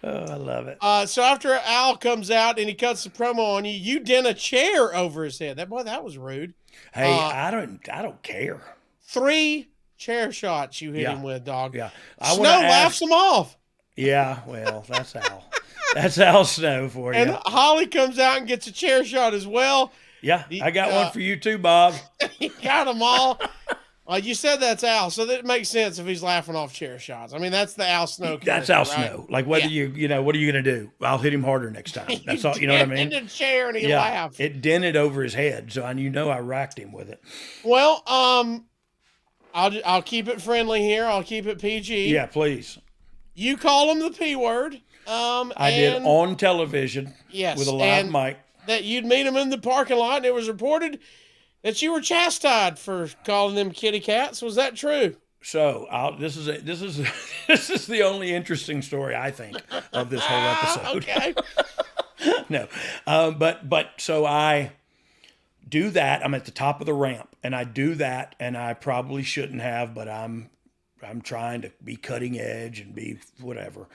love it. So after Al comes out and he cuts the promo on you, you dent a chair over his head. That was rude. Hey, I don't care. 3 chair shots you hit him with, dog. Yeah. Snow laughs him off. Yeah, well, that's Al. That's Al Snow for you. And Holly comes out and gets a chair shot as well. Yeah, I got one for you too, Bob. He got them all. You said that's Al, so that makes sense if he's laughing off chair shots. I mean, that's the Al Snow character, that's Al Snow. Like, whether what are you going to do? I'll hit him harder next time. That's all. You know what I mean? In the chair and he laughed. It dented over his head, so I racked him with it. Well, I'll keep it friendly here. I'll keep it PG. Yeah, please. You call him the P word. I did on television. Yes, with a live mic. That you'd meet him in the parking lot, and it was reported that you were chastised for calling them kitty cats. Was that true? So this is the only interesting story I think of this whole episode. Okay. No, but so I do that. I'm at the top of the ramp, and I do that, and I probably shouldn't have, but I'm trying to be cutting edge and be whatever.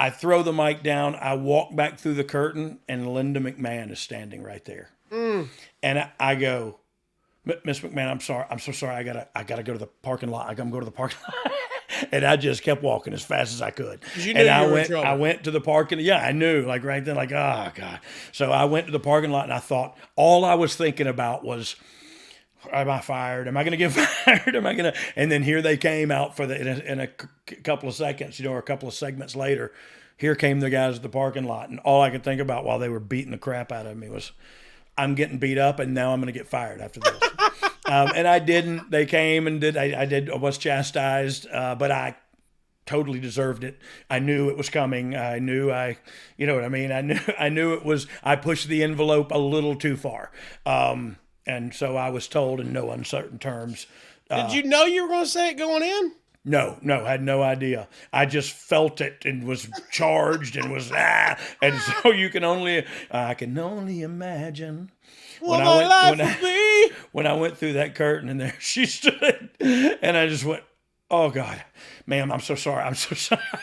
I throw the mic down. I walk back through the curtain, and Linda McMahon is standing right there. And I go, Miss McMahon, I'm sorry. I'm so sorry. I gotta go to the parking lot. I gotta go to the parking lot. And I just kept walking as fast as I could. You knew you were in trouble. I went to the parking. Yeah, I knew. Like right then, like, oh God. So I went to the parking lot, and I thought all I was thinking about was, am I fired? Am I going to get fired? Am I going to? And then here they came out for in a couple of seconds, or a couple of segments later. Here came the guys at the parking lot, and all I could think about while they were beating the crap out of me was, I'm getting beat up, and now I'm going to get fired after this. And I didn't. They came and did. I was chastised, but I totally deserved it. I knew it was coming. I knew you know what I mean? I knew it was, I pushed the envelope a little too far. And so I was told in no uncertain terms. Did you know you were going to say it going in? No, I had no idea. I just felt it and was charged and was, and so I can only imagine. When I went through that curtain and there she stood, and I just went, oh God, ma'am, I'm so sorry. I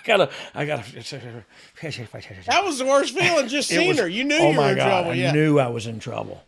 gotta. That was the worst feeling. Just seeing her, you knew you were in trouble. I knew I was in trouble.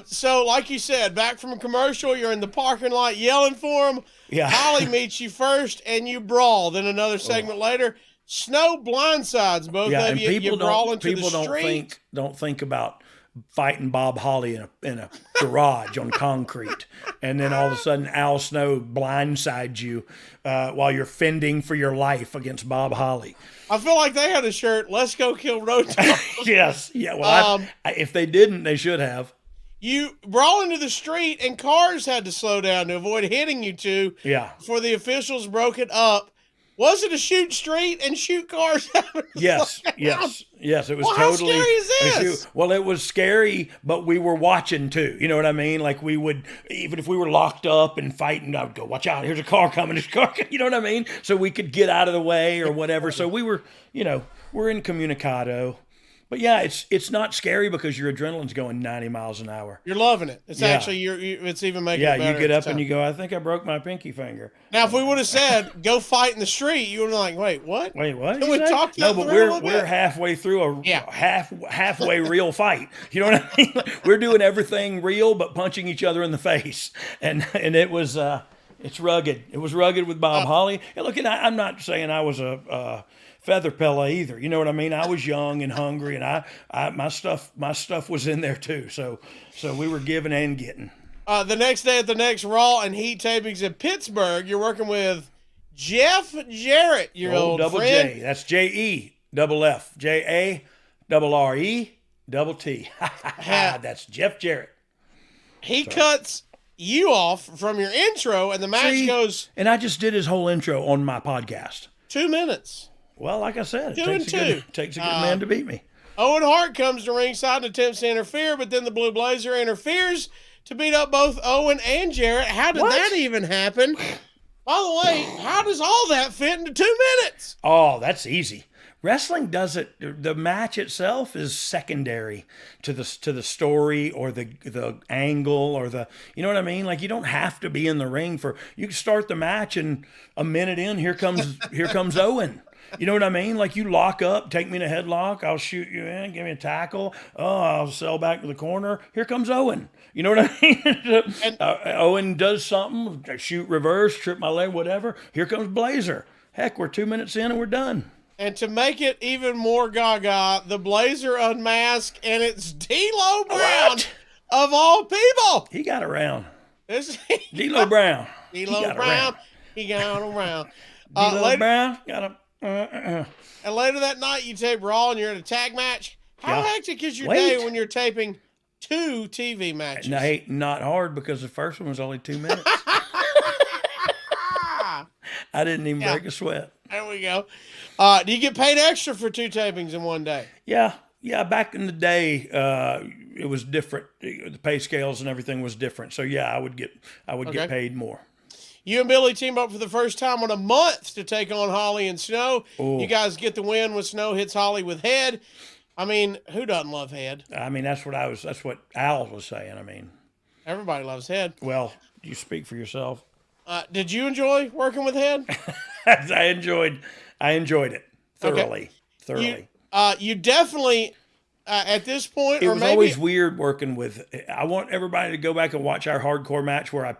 So, like you said, back from a commercial, you're in the parking lot yelling for him. Yeah. Holly meets you first, and you brawl. Then another segment later, Snow blindsides both of you. You brawl into the street. Don't think about fighting Bob Holly in a garage on concrete, and then all of a sudden Al Snow blindsides you while you're fending for your life against Bob Holly. I feel like they had a shirt, "Let's go kill Road Dogg." Yes. Yeah. Well, if they didn't, they should have. You brawl into the street, and cars had to slow down to avoid hitting you two. Yeah. Before the officials broke it up. Was it a shoot street and shoot cars? Yes. It was well, totally. How scary is this? Well, it was scary, but we were watching too. You know what I mean? Like we would, even if we were locked up and fighting, I would go, "Watch out! Here's a car coming! There's a car!" You know what I mean? So we could get out of the way or whatever. So we were, we're incommunicado. But yeah, it's not scary because your adrenaline's going 90 miles an hour. You're loving it. It's actually it's even making it better. Yeah, you get up and you go, "I think I broke my pinky finger." Now, if we would have said go fight in the street, you would have been like, "Wait, what? Wait, what?" Can we talk No, but we're halfway through a halfway real fight. You know what I mean? We're doing everything real, but punching each other in the face, and it was it's rugged. It was rugged with Bob Holly. And look, I'm not saying I was a feather pella either. You know what I mean? I was young and hungry, and my stuff was in there too. So we were giving and getting. The next day at the next Raw and Heat tapings in Pittsburgh, you're working with Jeff Jarrett, your old double friend. J. That's JE JARRETT. That's Jeff Jarrett. He cuts you off from your intro, and the match goes. And I just did his whole intro on my podcast. 2 minutes. Well, like I said, it takes a good man to beat me. Owen Hart comes to ringside and attempts to interfere, but then the Blue Blazer interferes to beat up both Owen and Jarrett. How did that even happen? By the way, how does all that fit into 2 minutes? Oh, that's easy. Wrestling does it. The match itself is secondary to the story or the angle or you know what I mean? Like you don't have to be in the ring you can start the match and a minute in, here comes Owen. You know what I mean? Like you lock up, take me in a headlock, I'll shoot you in, give me a tackle. Oh, I'll sell back to the corner. Here comes Owen. You know what I mean? Owen does something, shoot reverse, trip my leg, whatever. Here comes Blazer. Heck, we're 2 minutes in and we're done. And to make it even more gaga, the Blazer unmasked, and it's D'Lo Brown of all people. He got around. D'Lo Brown. D'Lo Brown. He got around. D'Lo Brown got him. And later that night, you tape Raw and you're in a tag match. How hectic is your day when you're taping 2 TV matches? No, not hard because the first one was only 2 minutes. I didn't even break a sweat. There we go. Do you get paid extra for 2 tapings in one day? Yeah. Back in the day, it was different. The pay scales and everything was different. So yeah, I would get paid more. You and Billy team up for the first time in a month to take on Holly and Snow. Ooh. You guys get the win when Snow hits Holly with head. I mean, who doesn't love head? I mean, that's what Al was saying. I mean, everybody loves head. Well, you speak for yourself. Did you enjoy working with head? I enjoyed it thoroughly. Okay. You definitely at this point, it was always weird working with. I want everybody to go back and watch our hardcore match where I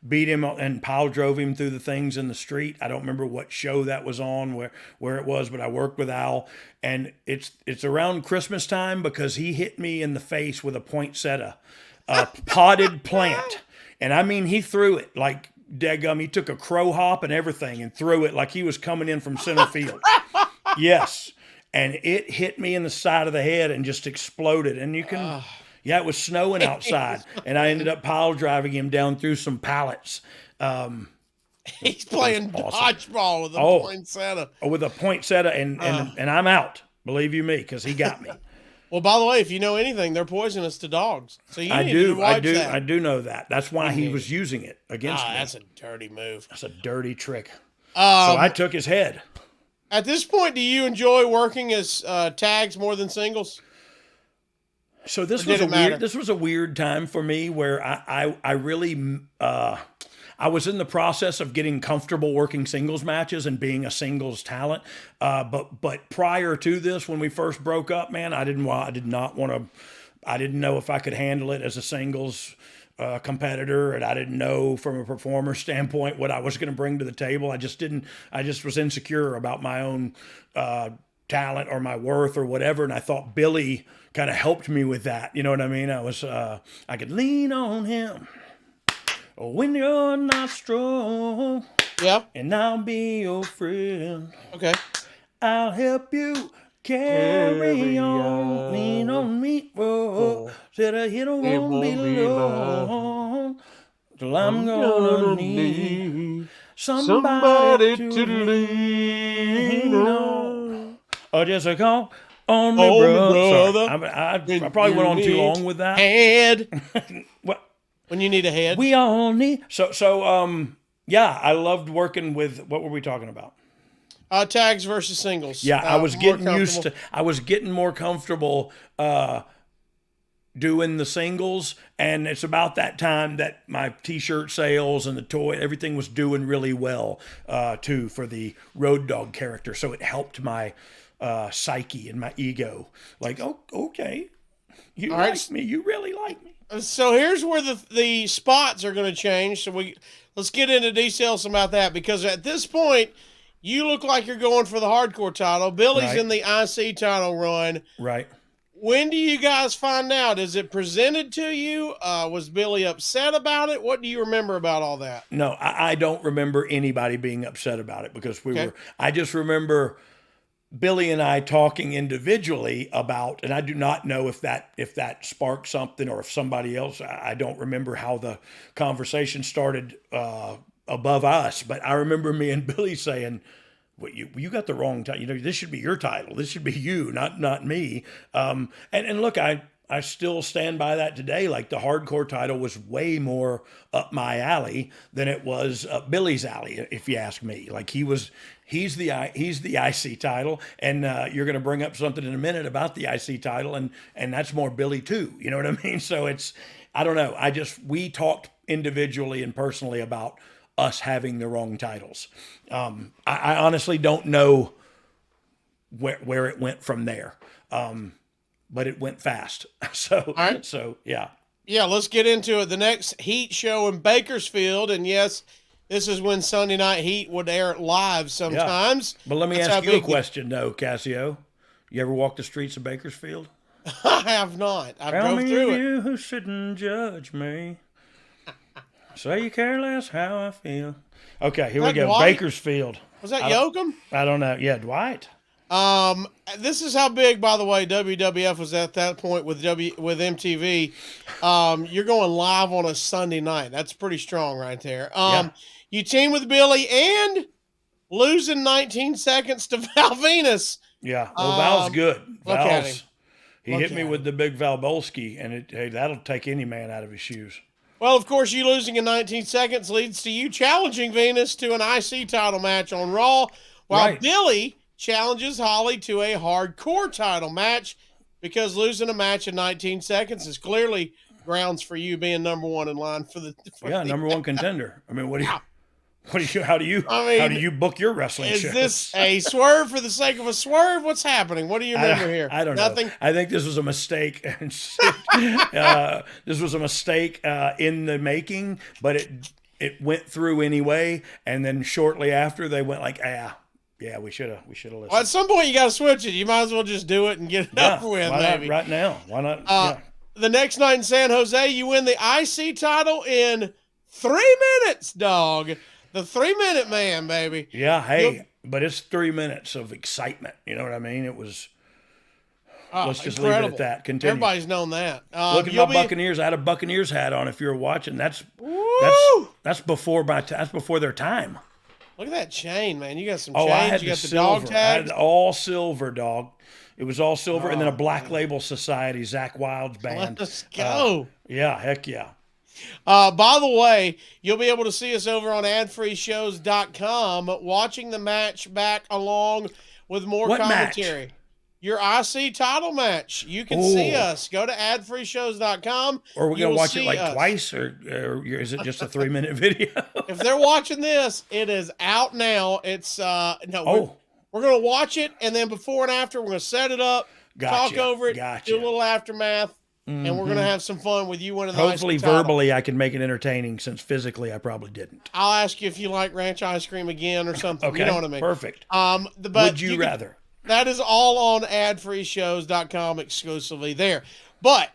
beat him and pile drove him through the things in the street. I don't remember what show that was on, where it was, but I worked with Al, and it's around Christmas time because he hit me in the face with a poinsettia, a potted plant, and I mean he threw it like daggum. He took a crow hop and everything and threw it like he was coming in from center field. Yes, and it hit me in the side of the head and just exploded. And you can. Yeah, it was snowing outside, and I ended up pile driving him down through some pallets. He's playing dodgeball with a poinsettia. With a poinsettia, and I'm out. Believe you me, because he got me. Well, by the way, if you know anything, they're poisonous to dogs. So I do know that. That's why he was using it against me. That's a dirty move. That's a dirty trick. So I took his head. At this point, do you enjoy working as tags more than singles? So this was a weird time for me where I really I was in the process of getting comfortable working singles matches and being a singles talent. But prior to this, when we first broke up, man, I did not want to I didn't know if I could handle it as a singles competitor, and I didn't know from a performer standpoint what I was going to bring to the table. I just was insecure about my own talent or my worth or whatever, and I thought Billy kind of helped me with that. You know what I mean? I could lean on him when you're not strong. Yeah. And I'll be your friend. Okay. I'll help you carry on. Lean on me, bro. Said a hit won't be long. Till I'm gonna need somebody to lean on. Oh, just a call on me, brother. Sorry, I probably went on too long with that. Head. What? When you need a head. We all need. Yeah, I loved working with. What were we talking about? Tags versus singles. Yeah, I was getting used to. I was getting more comfortable doing the singles, and it's about that time that my T-shirt sales and the toy, everything was doing really well too for the Road Dogg character. So it helped my psyche and my ego. Like, oh, okay, you like me. You really like me. So here's where the spots are going to change. So let's get into details about that, because at this point, you look like you're going for the hardcore title. Billy's in the IC title run. Right. When do you guys find out? Is it presented to you? Was Billy upset about it? What do you remember about all that? No, I don't remember anybody being upset about it, because I just remember Billy and I talking individually about, and I do not know if that sparked something or if somebody else, I don't remember how the conversation started above us, but I remember me and Billy saying, well, you got the wrong title. You know, this should be your title. This should be you, not me. And look, I still stand by that today. Like, the hardcore title was way more up my alley than it was Billy's alley, if you ask me. Like, he's the IC title, and you're going to bring up something in a minute about the IC title, and that's more Billy too. You know what I mean? So I don't know. We talked individually and personally about us having the wrong titles. I honestly don't know where it went from there. But it went fast. So yeah. Yeah, let's get into it. The next Heat show in Bakersfield, and yes, this is when Sunday Night Heat would air live sometimes. Yeah. But let me ask you a question, though, Casio. You ever walk the streets of Bakersfield? I have not. I drove through it. Tell me you who shouldn't judge me. Say you care less how I feel. Okay, here we go. Dwight? Bakersfield. Was that Yoakum? I don't know. Yeah, Dwight. This is how big, by the way, WWF was at that point with MTV. You're going live on a Sunday night. That's pretty strong right there. You team with Billy and losing 19 seconds to Val Venus. Yeah, well, Val's good. Look at him. He hit me with the big Valbolski, and that'll take any man out of his shoes. Well, of course, you losing in 19 seconds leads to you challenging Venus to an IC title match on Raw, while Billy challenges Holly to a hardcore title match, because losing a match in 19 seconds is clearly grounds for you being number one in line for the number one contender. I mean, how do you book your wrestling shows? Is this a swerve for the sake of a swerve? What's happening? What do you remember here? I don't know. I think this was a mistake. This was a mistake in the making, but it went through anyway. And then shortly after, they went like, yeah, we should have listened. Well, at some point, you got to switch it. You might as well just do it and get it over with. Why not right now? Why not? The next night in San Jose, you win the IC title in 3 minutes, dog. The 3-minute man, baby. Yeah, but it's 3 minutes of excitement. You know what I mean? It was. Let's just leave it at that. Continue. Everybody's known that. Look at my Buccaneers. I had a Buccaneers hat on. If you're watching, that's before their time. Look at that chain, man. You got some chains. You got the dog tags. I had all silver, dog. It was all silver, and then a Black Label Society, Zach Wilde's band. Let's go. Yeah, heck yeah. By the way, you'll be able to see us over on adfreeshows.com watching the match back along with more commentary. Match? Your IC title match. You can see us. Go to adfreeshows.com. Or we're going to watch it like twice, or is it just a 3-minute video? If they're watching this, it is out now. It's we're going to watch it, and then before and after, we're going to set it up, talk over it, do a little aftermath. and we're gonna have some fun with you winning the Hopefully, IC title. verbally, I can make it entertaining, since physically, I probably didn't. I'll ask you if you like ranch ice cream again or something. Okay, You know what I mean? perfect. But Would you rather? That is all on adfreeshows.com exclusively there. But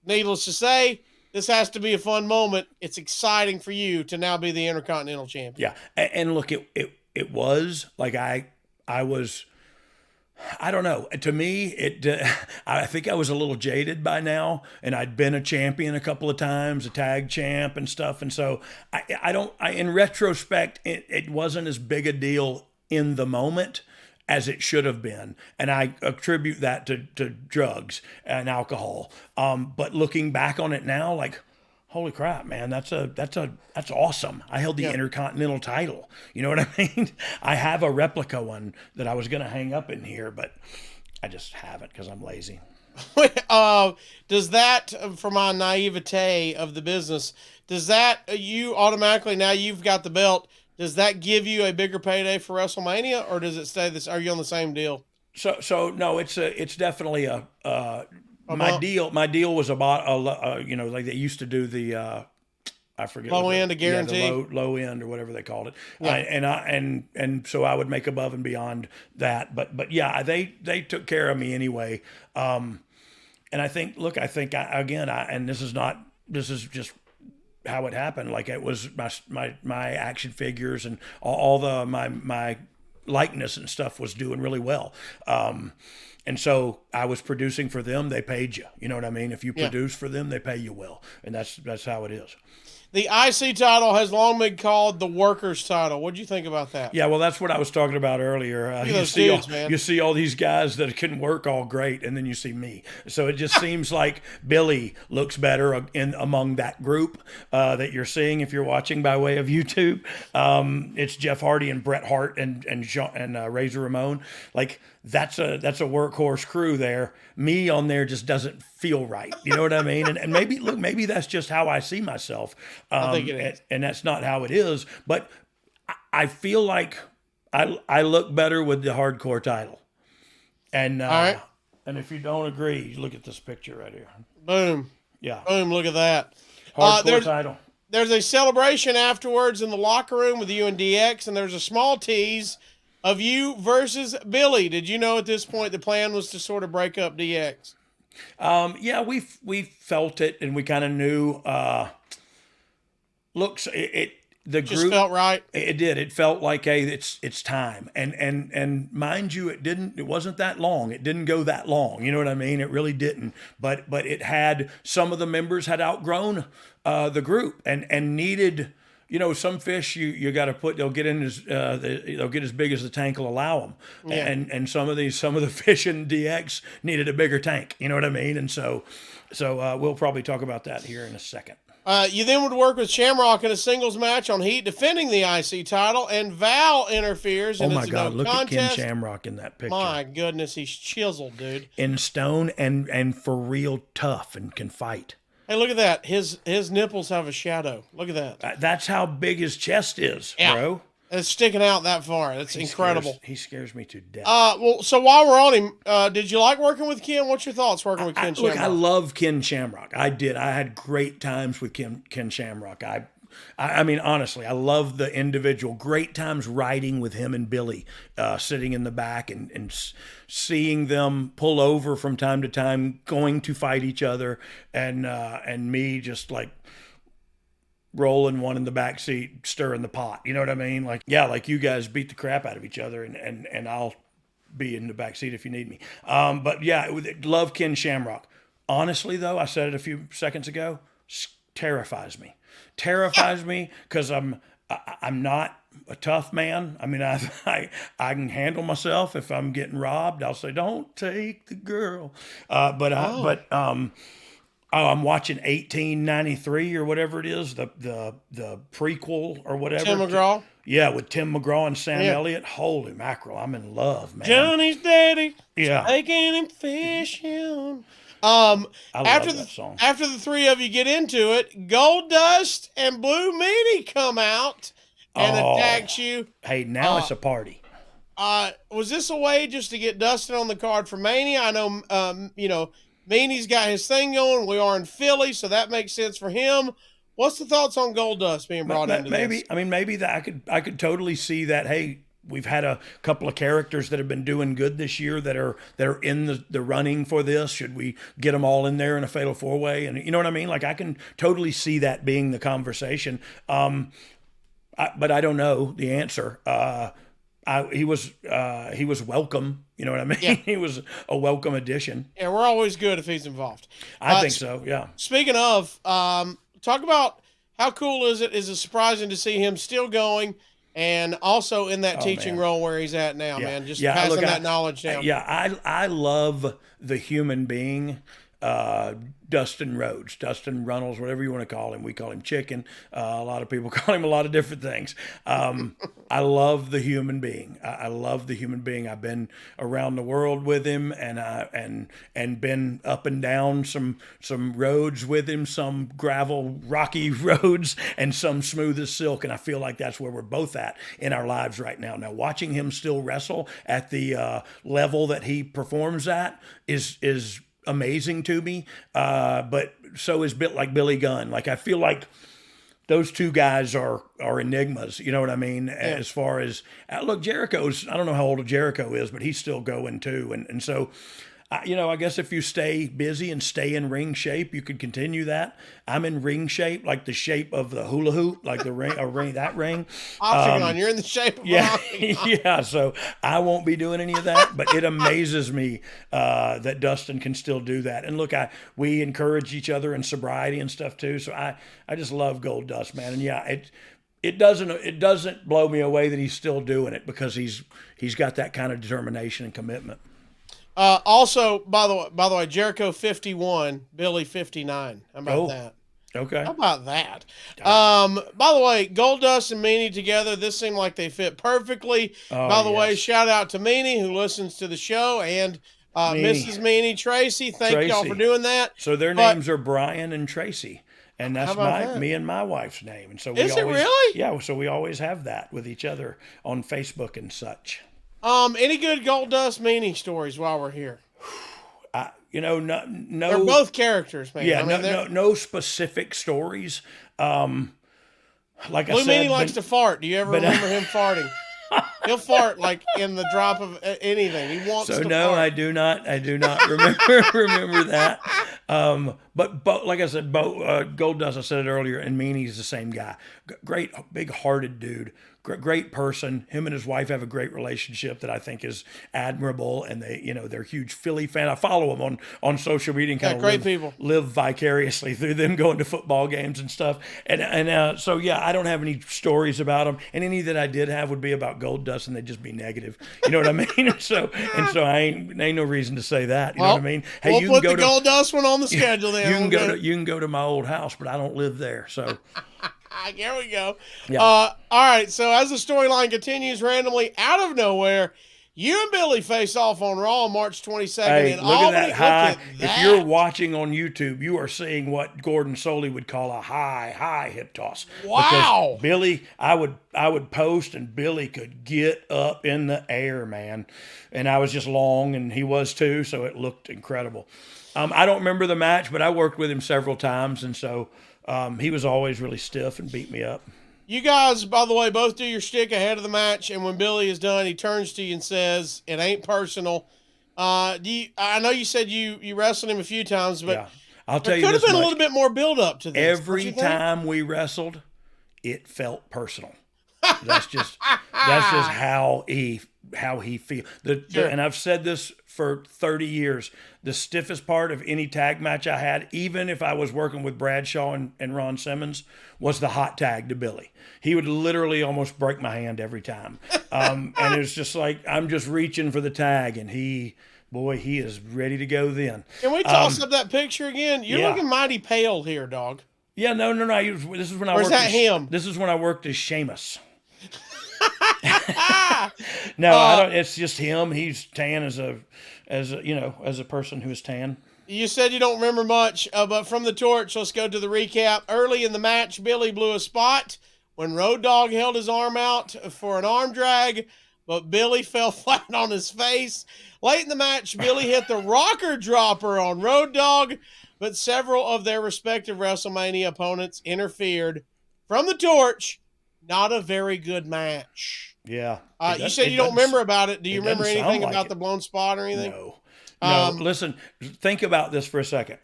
needless to say, this has to be a fun moment. It's exciting for you to now be the Intercontinental Champion. Yeah, and look, it was like I was. I don't know. To me, I think I was a little jaded by now, and I'd been a champion a couple of times, a tag champ and stuff, and so in retrospect, it wasn't as big a deal in the moment as it should have been, and I attribute that to drugs and alcohol. But looking back on it now, like, holy crap, man, that's awesome. I held the Intercontinental title. You know what I mean? I have a replica one that I was going to hang up in here, but I just haven't because I'm lazy. Does that, for my naivete of the business, does that, you automatically, now you've got the belt, does that give you a bigger payday for WrestleMania, or does it stay this? Are you on the same deal? So no, it's definitely my deal was about like they used to do the I forget low end, a guarantee, the low end or whatever they called it. Yeah. And so I would make above and beyond that. But yeah, they took care of me anyway. And I think and this is just how it happened. Like, it was my action figures and all my likeness and stuff was doing really well. And so I was producing for them. They paid you. You know what I mean? If you produce for them, they pay you well. And that's how it is. The IC title has long been called the Workers title. What do you think about that? Yeah, well, that's what I was talking about earlier. You see all these guys that can work all great, and then you see me. So it just seems like Billy looks better among that group that you're seeing if you're watching by way of YouTube. It's Jeff Hardy and Bret Hart and Razor Ramon. Like, that's a workhorse crew there. Me on there just doesn't feel right. You know what I mean? And maybe that's just how I see myself. I think it is. And that's not how it is. But I feel like I look better with the hardcore title. And all right. And if you don't agree, look at this picture right here. Boom. Yeah. Boom, look at that. Hardcore title. There's a celebration afterwards in the locker room with you and DX, and there's a small tease of you versus Billy. Did you know at this point the plan was to sort of break up DX? Yeah, we felt it, and we kind of knew. The just group felt right. It did. It felt like, hey, it's time. And mind you, it wasn't that long. It didn't go that long. You know what I mean? It really didn't. But it had, some of the members had outgrown the group and needed. You know, some fish you got to put. They'll get they'll get as big as the tank will allow them. Yeah. And some of the fish in DX needed a bigger tank. You know what I mean? And so we'll probably talk about that here in a second. You then would work with Shamrock in a singles match on Heat, defending the IC title, and Val interferes. Oh my God! Look contest. at Ken Shamrock in that picture. My goodness, he's chiseled, dude. In stone and for real tough and can fight. Hey, look at that. His nipples have a shadow. Look at that. That's how big his chest is, bro. It's sticking out that far. That's incredible. He scares me to death. Well, so while we're on him, did you like working with Ken? What's your thoughts working with Ken Shamrock? Look, I love Ken Shamrock. I did. I had great times with Ken Shamrock. I mean, honestly, I love the individual. Great times riding with him and Billy, sitting in the back and seeing them pull over from time to time, going to fight each other, and me just like rolling one in the back seat, stirring the pot. You know what I mean? Like, yeah, like you guys beat the crap out of each other, and I'll be in the back seat if you need me. But yeah, love Ken Shamrock. Honestly, though, I said it a few seconds ago, terrifies me. Terrifies me because I'm not a tough man. I mean, I can handle myself. If I'm getting robbed, I'll say, "Don't take the girl." I'm watching 1893 or whatever it is, the prequel or whatever. Tim McGraw. Yeah, with Tim McGraw and Sam Elliott. Holy mackerel, I'm in love, man. Johnny's daddy. Yeah. Taking him fishing. I love that song. After the three of you get into it, Goldust and Blue Meanie come out and attacks you. Hey, now it's a party. Was this a way just to get Dustin on the card for Mania? I know, Meanie's got his thing going. We are in Philly, so that makes sense for him. What's the thoughts on Goldust being brought into maybe, this? I mean, maybe that I could totally see that. Hey, we've had a couple of characters that have been doing good this year that are in the running for this. Should we get them all in there in a fatal 4-way? And you know what I mean? Like, I can totally see that being the conversation. But I don't know the answer. He was welcome. You know what I mean? Yeah. He was a welcome addition. Yeah, we're always good if he's involved. I think so. Yeah. Speaking of, talk about how cool is it? Is it surprising to see him still going and also in that teaching role where he's at now, man? Just passing that knowledge down. Yeah, I love the human being. Dustin Runnels, whatever you want to call him. We call him Chicken. A lot of people call him a lot of different things. I love the human being. I love the human being. I've been around the world with him, and been up and down some roads with him, some gravel, rocky roads, and some smooth as silk. And I feel like that's where we're both at in our lives right now. Now, watching him still wrestle at the level that he performs at is amazing to me, but so is Billy Gunn. Like, I feel like those two guys are enigmas. You know what I mean? Yeah. As far as look, Jericho's, I don't know how old Jericho is, but he's still going too, and so. I guess if you stay busy and stay in ring shape, you could continue that. I'm in ring shape, like the shape of the hula hoop, like the ring, that ring. Octagon, you're in the shape of an octagon. Yeah, so I won't be doing any of that, but it amazes me that Dustin can still do that. And look, we encourage each other in sobriety and stuff too, so I just love Goldust, man. And yeah, it doesn't blow me away that he's still doing it, because he's got that kind of determination and commitment. Also, by the way, Jericho 51, Billy 59. How about that? Okay. How about that? By the way, Goldust and Meanie together, this seemed like they fit perfectly. By the way, shout out to Meanie, who listens to the show, and Mrs. Meanie, Tracy. Thank y'all for doing that. So their names are Brian and Tracy. And that's me and my wife's name. And so it really? Yeah, so we always have that with each other on Facebook and such. Any good Goldust Meanie stories while we're here? No. They're both characters, man. Yeah, no specific stories. Like Blue I said, Meanie likes to fart. Do you ever remember him farting? He'll fart like in the drop of anything. He wants to fart. No, I do not remember that. But like I said, Goldust, I said it earlier, and Meanie's the same guy. Great, big-hearted dude. Great person. Him and his wife have a great relationship that I think is admirable, and they're huge Philly fan. I follow them on social media and kind of live vicariously through them, going to football games and stuff. And so yeah, I don't have any stories about them, and any that I did have would be about Goldust, and they'd just be negative. You know what I mean? and so I ain't no reason to say that. You know what I mean? Hey, we'll put the Goldust one on the schedule then. You can go to my old house, but I don't live there, so. Here we go. Yeah. All right. So as the storyline continues, randomly out of nowhere, you and Billy face off on Raw on March 22nd. Hey, in look Albany. at that high. Look at that. If you're watching on YouTube, you are seeing what Gordon Soley would call a high hip toss. Wow. Because Billy, I would post, and Billy could get up in the air, man. And I was just long, and he was too, so it looked incredible. I don't remember the match, but I worked with him several times, and so he was always really stiff and beat me up. You guys, by the way, both do your shtick ahead of the match, and when Billy is done, he turns to you and says, "It ain't personal." I know you said you wrestled him a few times, but yeah. I'll tell you, there could have been a little bit more build up to this. Every time we wrestled, it felt personal. That's just how he feels. And I've said this for 30 years. The stiffest part of any tag match I had, even if I was working with Bradshaw and Ron Simmons, was the hot tag to Billy. He would literally almost break my hand every time. And it was just like, I'm just reaching for the tag, and he is ready to go then. Can we toss up that picture again? You're looking mighty pale here, dog. Yeah, no. This is when I worked. Or is that him? This is when I worked as Sheamus. No, I don't. It's just him. He's tan as a person who is tan. You said you don't remember much, but from the torch, let's go to the recap. Early in the match, Billy blew a spot when Road Dogg held his arm out for an arm drag. but Billy fell flat on his face. Late in the match, Billy hit the rocker dropper on Road Dogg, but several of their respective WrestleMania opponents interfered from the torch. Not a very good match. Yeah. You said you don't remember about it. Do you remember anything about the blown spot or anything? No. Listen, think about this for a second.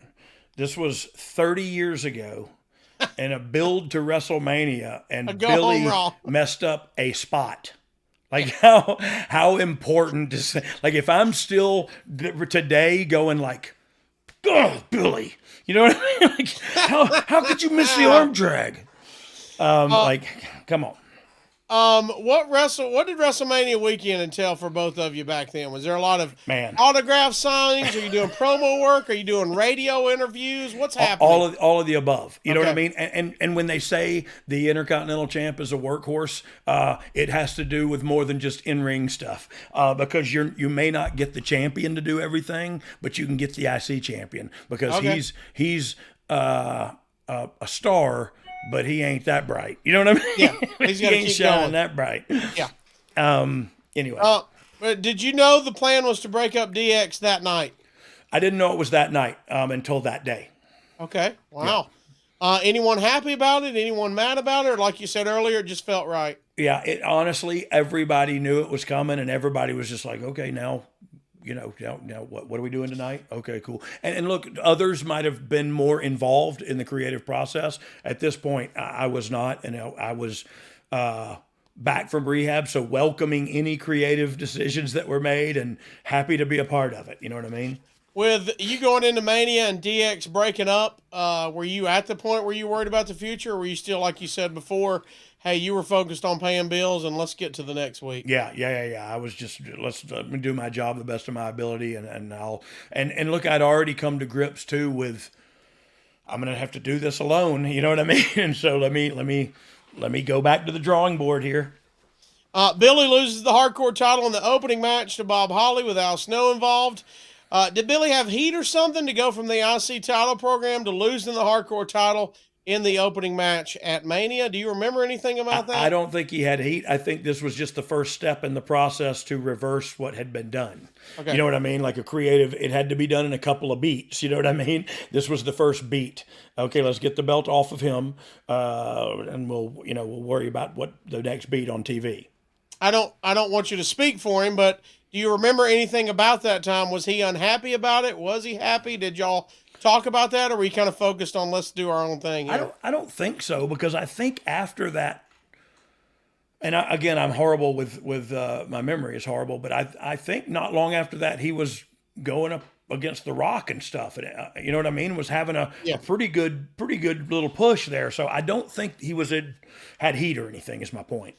This was 30 years ago and a build to WrestleMania, and Billy messed up a spot. Like how important is, like, if I'm still today going like, oh, Billy, you know what I mean? Like, how could you miss the arm drag? Like, come on. What did WrestleMania weekend entail for both of you back then? Was there a lot of autograph signings? Are you doing promo work? Are you doing radio interviews? What's happening? All of the above. You know what I mean? And when they say the Intercontinental Champ is a workhorse, it has to do with more than just in-ring stuff. Because you may not get the champion to do everything, but you can get the IC champion because he's a star. But he ain't that bright. You know what I mean? Yeah, he ain't shining that bright. Yeah. Anyway. Did you know the plan was to break up DX that night? I didn't know it was that night until that day. Okay. Wow. Yeah. Anyone happy about it? Anyone mad about it? Or like you said earlier, it just felt right? Yeah. Honestly, everybody knew it was coming, and everybody was just like, okay, now what are we doing tonight? Okay, cool. And look, others might have been more involved in the creative process. At this point, I was not, and I was back from rehab, so welcoming any creative decisions that were made and happy to be a part of it. You know what I mean? With you going into Mania and DX breaking up, were you at the point where you worried about the future, or were you still, like you said before, hey, you were focused on paying bills and let's get to the next week? Yeah. I was just, let me do my job the best of my ability, and look, I'd already come to grips too with, I'm gonna have to do this alone. You know what I mean? And so let me go back to the drawing board here. Billy loses the hardcore title in the opening match to Bob Holly with Al Snow involved. Did Billy have heat or something to go from the IC title program to losing the hardcore title in the opening match at Mania? Do you remember anything about that? I don't think he had heat. I think this was just the first step in the process to reverse what had been done. Okay. You know what I mean? Like a creative, it had to be done in a couple of beats. You know what I mean? This was the first beat. Okay, let's get the belt off of him, and we'll worry about what the next beat on TV. I don't want you to speak for him, but do you remember anything about that time? Was he unhappy about it? Was he happy? Did y'all talk about that, or were you kind of focused on let's do our own thing here? I don't think so, because I think after that, and again, I'm horrible with my memory is horrible, but I think not long after that he was going up against The Rock and stuff, and you know what I mean, was having a pretty good little push there. So I don't think he had heat or anything. Is my point.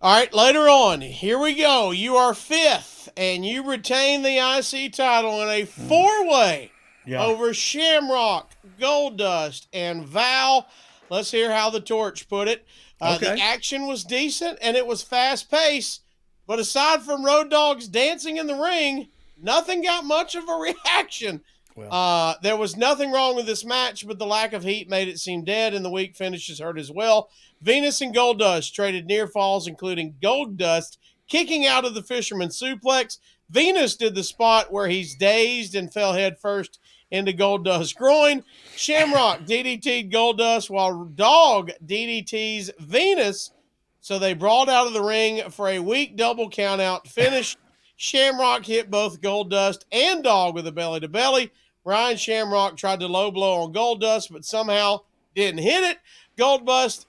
All right, later on, here we go. You are fifth, and you retain the IC title in a four-way over Shamrock, Goldust, and Val. Let's hear how the Torch put it. The action was decent, and it was fast-paced, but aside from Road Dogg's dancing in the ring, nothing got much of a reaction. Well, there was nothing wrong with this match, but the lack of heat made it seem dead, and the weak finishes hurt as well. Venus and Goldust traded near falls, including Goldust kicking out of the Fisherman Suplex. Venus did the spot where he's dazed and fell head first into Goldust's groin. Shamrock DDT'd Goldust while Dogg DDT's Venus. So they brawled out of the ring for a weak double countout finish. Shamrock hit both Goldust and Dogg with a belly-to-belly. Ryan Shamrock tried to low blow on Goldust, but somehow didn't hit it. Goldust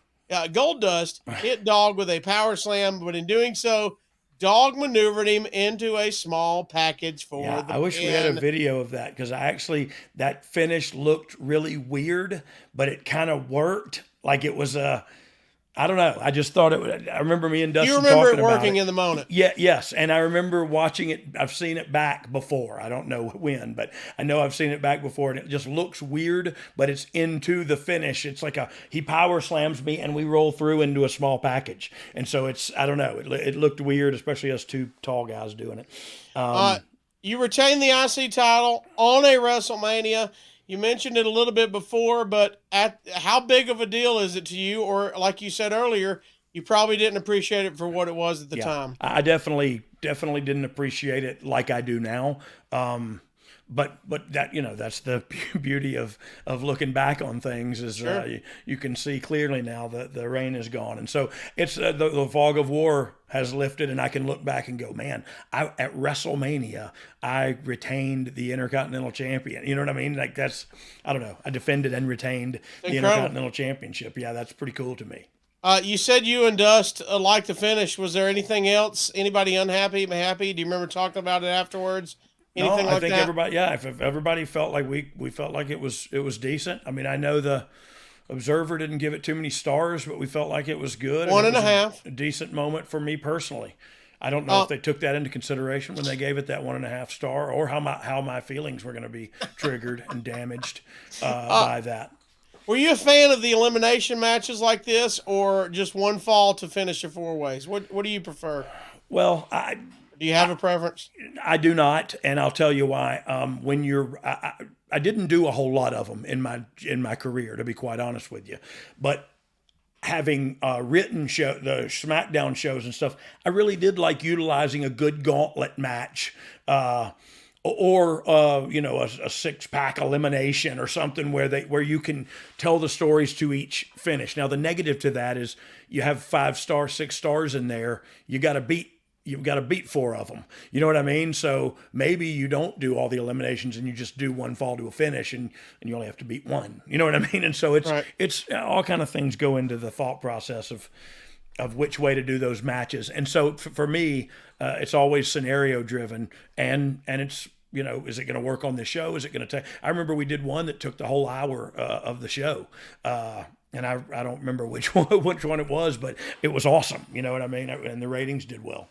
hit Dogg with a power slam, but in doing so, Dogg maneuvered him into a small package for the I wish we had a video of that, because that finish looked really weird, but it kind of worked. Like it was I don't know. I just thought it would. I remember me and Dustin talking about it. You remember it working in the moment. Yeah, yes. And I remember watching it. I've seen it back before. I don't know when, but I know I've seen it back before, and it just looks weird, but it's into the finish. It's like he power slams me and we roll through into a small package. And so I don't know. It looked weird, especially us two tall guys doing it. You retain the IC title on a WrestleMania. You mentioned it a little bit before, but how big of a deal is it to you? Or like you said earlier, you probably didn't appreciate it for what it was at the time. I definitely didn't appreciate it like I do now. But that, that's the beauty of looking back on things is you can see clearly now that the rain is gone. And so it's the fog of war has lifted, and I can look back and go, man, at WrestleMania, I retained the Intercontinental Champion. You know what I mean? Like I don't know. I defended and retained the Intercontinental Championship. Yeah, that's pretty cool to me. You said you and Dust liked the finish. Was there anything else? Anybody unhappy, happy? Do you remember talking about it afterwards? Anything I think that? everybody, if everybody felt like we felt like it was decent. I mean, I know the Observer didn't give it too many stars, but we felt like it was good. 1.5. A decent moment for me personally. I don't know if they took that into consideration when they gave it that 1.5 star, or how my feelings were going to be triggered and damaged by that. Were you a fan of the elimination matches like this, or just one fall to finish your 4 ways? What do you prefer? Well, do you have a preference? I do not, and I'll tell you why. When I didn't do a whole lot of them in my career, to be quite honest with you, but having written the SmackDown shows and stuff, I really did like utilizing a good gauntlet match, or a 6-pack elimination or something where you can tell the stories to each finish. Now the negative to that is you have 5-star, 6 stars in there. You've got to beat 4 of them. You know what I mean? So maybe you don't do all the eliminations and you just do one fall to a finish and you only have to beat 1. You know what I mean? And so it's all kind of things go into the thought process of which way to do those matches. And so for me, it's always scenario driven, and it's, is it going to work on the show? Is it going to take? I remember we did one that took the whole hour of the show. And I don't remember which one it was, but it was awesome. You know what I mean? And the ratings did well.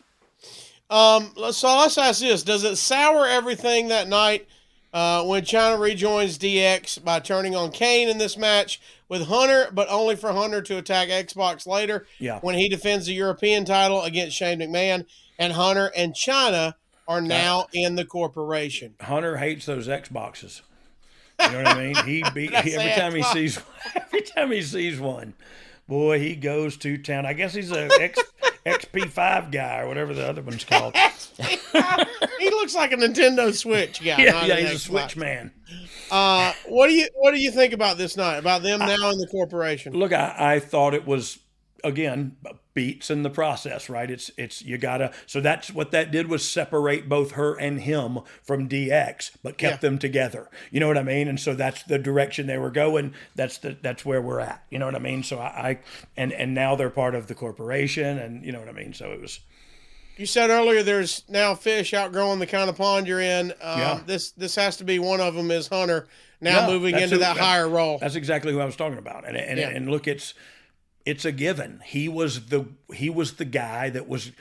So let's ask this. Does it sour everything that night when China rejoins DX by turning on Kane in this match with Hunter, but only for Hunter to attack Xbox later when he defends the European title against Shane McMahon, and Hunter and China are now in the corporation? Hunter hates those Xboxes. You know what I mean? Every time he sees one, boy, he goes to town. I guess he's a XP5 guy or whatever the other one's called. He looks like a Nintendo Switch guy. Yeah, he's a Switch man. What do you think about this night? About them now in the corporation? Look, I thought it was, again, beats in the process, right? It's you gotta. So that's what that did, was separate both her and him from DX, but kept them together. You know what I mean? And so that's the direction they were going. That's where we're at. You know what I mean? So and now they're part of the corporation, and you know what I mean. So it was. You said earlier there's now fish outgrowing the kind of pond you're in. This has to be one of them. Is Hunter now moving into that higher role? That's exactly who I was talking about. And look, it's a given. He was the guy that was,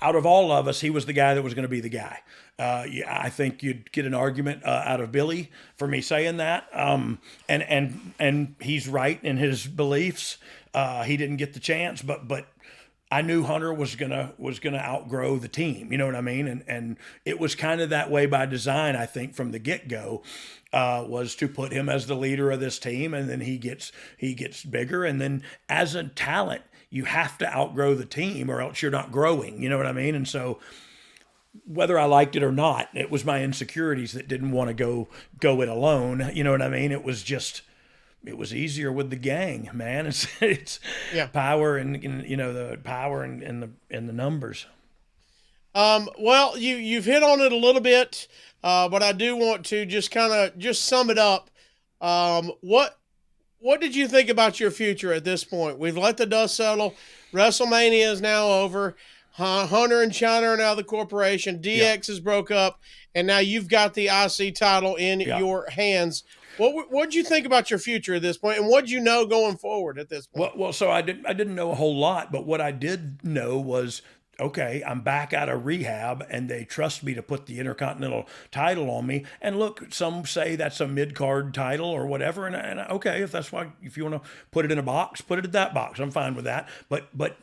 out of all of us, he was the guy that was going to be the guy. I think you'd get an argument out of Billy for me saying that. And he's right in his beliefs. He didn't get the chance, but I knew Hunter was gonna outgrow the team. You know what I mean? And it was kind of that way by design, I think, from the get-go. Was to put him as the leader of this team, and then he gets bigger, and then as a talent, you have to outgrow the team, or else you're not growing. You know what I mean? And so, whether I liked it or not, it was my insecurities that didn't want to go it alone. You know what I mean? It was easier with the gang, man. It's power and the power and the numbers. Well, you've hit on it a little bit. But I do want to just sum it up. What did you think about your future at this point? We've let the dust settle. WrestleMania is now over. Hunter and China are now the corporation. DX is broke up, and now you've got the IC title in your hands. What did you think about your future at this point, and what did you know going forward at this point? Well, so I didn't know a whole lot, but what I did know was, okay, I'm back out of rehab, and they trust me to put the Intercontinental title on me. And look, some say that's a mid-card title or whatever, and okay, if you want to put it in a box, put it in that box. I'm fine with that. But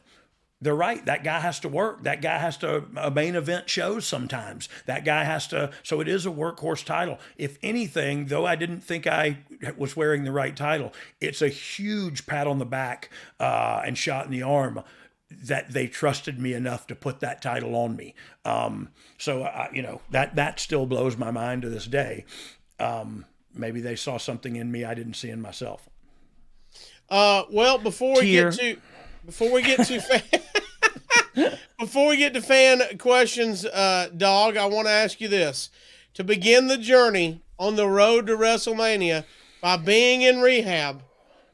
they're right. That guy has to work. That guy has to main event shows sometimes. That guy has to. So it is a workhorse title. If anything, though, I didn't think I was wearing the right title. It's a huge pat on the back and shot in the arm that they trusted me enough to put that title on me. That still blows my mind to this day. Maybe they saw something in me I didn't see in myself. Well, before we get to fan questions, Dog, I want to ask you this: to begin the journey on the road to WrestleMania by being in rehab,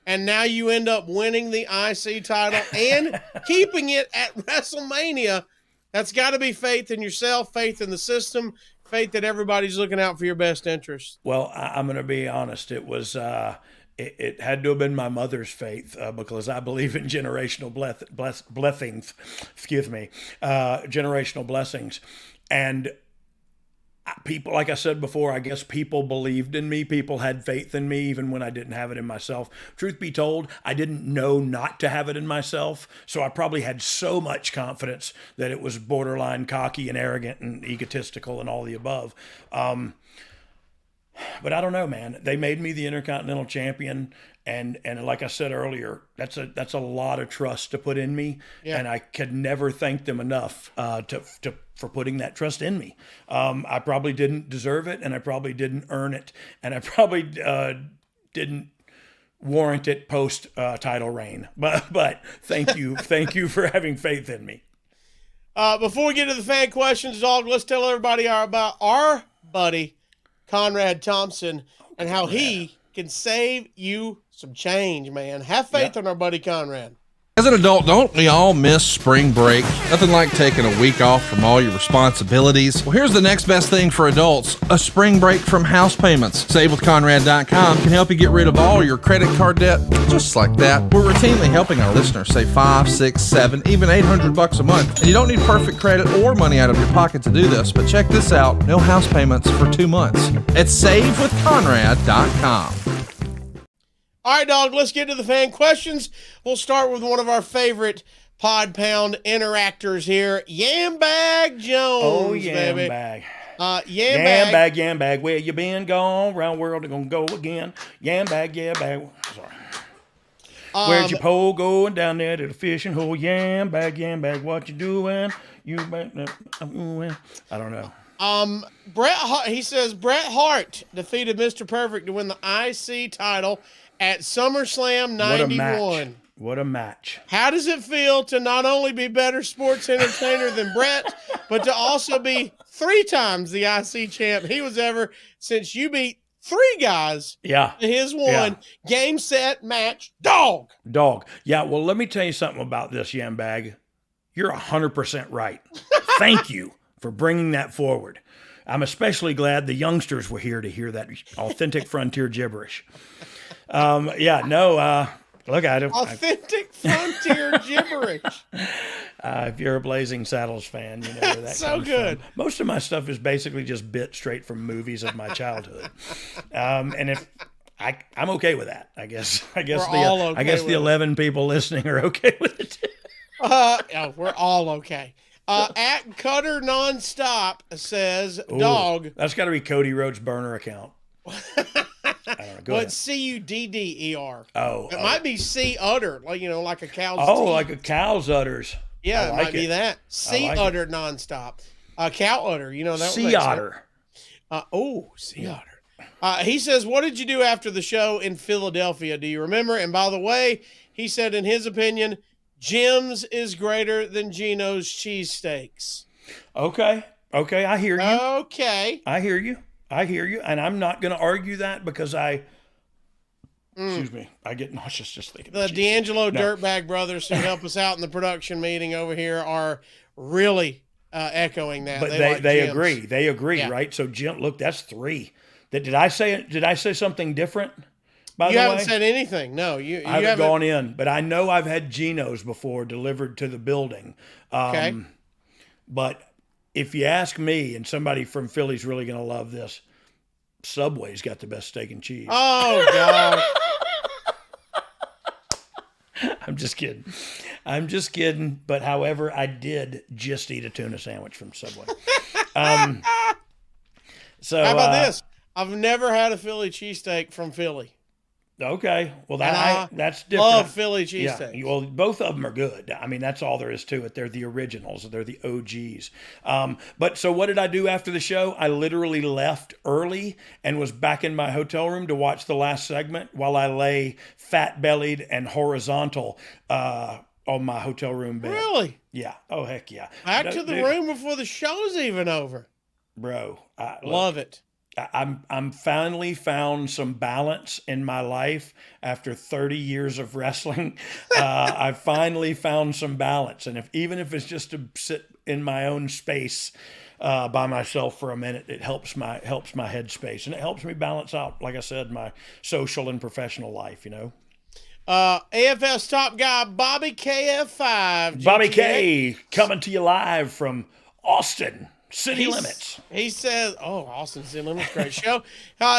and now you end up winning the IC title and keeping it at WrestleMania. That's got to be faith in yourself, faith in the system, faith that everybody's looking out for your best interest. Well, I'm going to be honest. It was it had to have been my mother's faith because I believe in generational blessings. Excuse me, generational blessings, and people, like I said before, I guess people believed in me. People had faith in me even when I didn't have it in myself. Truth be told, I didn't know not to have it in myself. So I probably had so much confidence that it was borderline cocky and arrogant and egotistical and all the above. But I don't know, man. They made me the Intercontinental Champion. And like I said earlier, that's a lot of trust to put in me. Yeah. And I could never thank them enough for putting that trust in me. I probably didn't deserve it, and I probably didn't earn it, and I probably didn't warrant it post title reign. But thank you for having faith in me. Before we get to the fan questions, Dog, let's tell everybody about our buddy Conrad Thompson and how he can save you some change, man. Have faith in our buddy Conrad. As an adult, don't we all miss spring break? Nothing like taking a week off from all your responsibilities. Well, here's the next best thing for adults, a spring break from house payments. SaveWithConrad.com can help you get rid of all your credit card debt just like that. We're routinely helping our listeners save $5, $6, $7, even $800 a month. And you don't need perfect credit or money out of your pocket to do this, but check this out. No house payments for 2 months. It's SaveWithConrad.com. All right, Dog, let's get to the fan questions. We'll start with one of our favorite Pod Pound interactors here, Yambag Jones. Oh, baby. Yambag. Yambag. Where you been? Gone round world, they're gonna go again. Yambag. Sorry. Where'd your pole going? Down there to the fishing hole. Yambag. What you doing? I don't know. He says Bret Hart defeated Mr. Perfect to win the IC title at SummerSlam 91. What a match. How does it feel to not only be better sports entertainer than Bret, but to also be 3 times the IC champ he was ever, since you beat 3 guys to his one game, set, match, dog. Yeah, well, let me tell you something about this, Yambag. You're 100% right. Thank you for bringing that forward. I'm especially glad the youngsters were here to hear that authentic frontier gibberish. Look at him. Authentic frontier gibberish. If you're a Blazing Saddles fan, you know where that so comes good. From. Most of my stuff is basically just bit straight from movies of my childhood. And if I'm okay with that, I guess the 11 people listening are okay with it. We're all okay. At Cutter Nonstop says, Dog. That's got to be Cody Rhodes' burner account. It's CUDDER. It might be C udder, like a cow's. Oh, teeth. Like a cow's udders. Yeah, it might be that. C udder nonstop. Cow udder, that. Sea otter. Sea otter. He says, what did you do after the show in Philadelphia? Do you remember? And by the way, he said, in his opinion, Jim's is greater than Gino's cheesesteaks. Okay, I hear you. Okay. I hear you. And I'm not going to argue that because excuse me, I get nauseous just thinking the D'Angelo Dirtbag brothers who help us out in the production meeting over here are really echoing that. But they agree. They agree, right? So Jim, look, that's 3. Did I say something different? By the way, you haven't said anything. No, you haven't gone in, but I know I've had Geno's before delivered to the building. Okay. But if you ask me, and somebody from Philly's really going to love this, Subway's got the best steak and cheese. Oh, God. I'm just kidding. But however, I did just eat a tuna sandwich from Subway. So how about this? I've never had a Philly cheesesteak from Philly. Okay, well that's different. Love Philly cheesesteaks. Yeah, well, both of them are good. I mean, that's all there is to it. They're the originals. They're the OGs. But so what did I do after the show? I literally left early and was back in my hotel room to watch the last segment while I lay fat-bellied and horizontal on my hotel room bed. Really? Yeah. Oh, heck yeah. Back to the room before the show's even over. Bro, love it. I'm finally found some balance in my life after 30 years of wrestling. I finally found some balance, and even if it's just to sit in my own space by myself for a minute, it helps my headspace, and it helps me balance out, like I said, my social and professional life. AFS top guy Bobby KF5. Bobby K coming to you live from Austin. City Limits. He says, Austin City Limits, great show.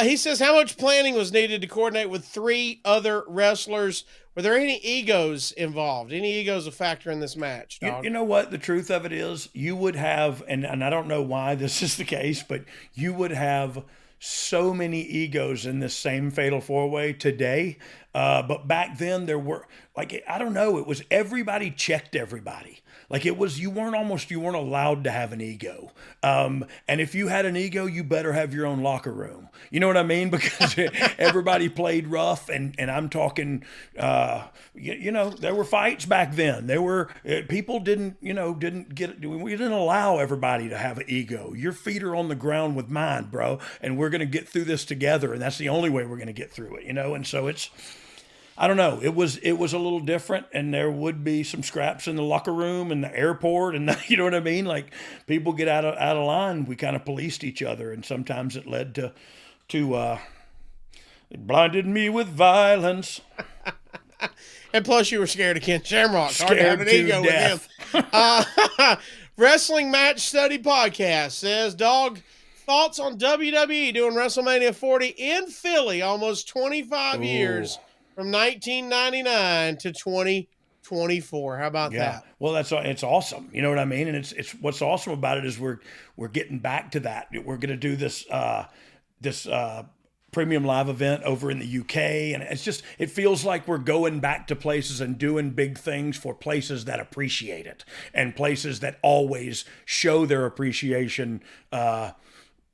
He says, how much planning was needed to coordinate with 3 other wrestlers? Were there any egos involved? Any egos a factor in this match, dog? You know what? The truth of it is, you would have, and I don't know why this is the case, but you would have so many egos in this same Fatal 4-Way today. But back then there were, I don't know, it was everybody checked everybody. You weren't allowed to have an ego. And if you had an ego, you better have your own locker room. You know what I mean? Because everybody played rough, and I'm talking, there were fights back then. There were, people we didn't allow everybody to have an ego. Your feet are on the ground with mine, bro, and we're going to get through this together, and that's the only way we're going to get through it, and so it's, I don't know. It was a little different, and there would be some scraps in the locker room and the airport, and you know what I mean? People get out of line. We kind of policed each other, and sometimes it led to it blinded me with violence. And plus, you were scared of Ken Shamrock. Scared Hard to have an ego to death. with him. Wrestling Match Study Podcast says, Dog, thoughts on WWE doing WrestleMania 40 in Philly, almost 25 years. From 1999 to 2024. How about that? Well, it's awesome. You know what I mean? And it's what's awesome about it is we're getting back to that. We're going to do this premium live event over in the UK, and it feels like we're going back to places and doing big things for places that appreciate it and places that always show their appreciation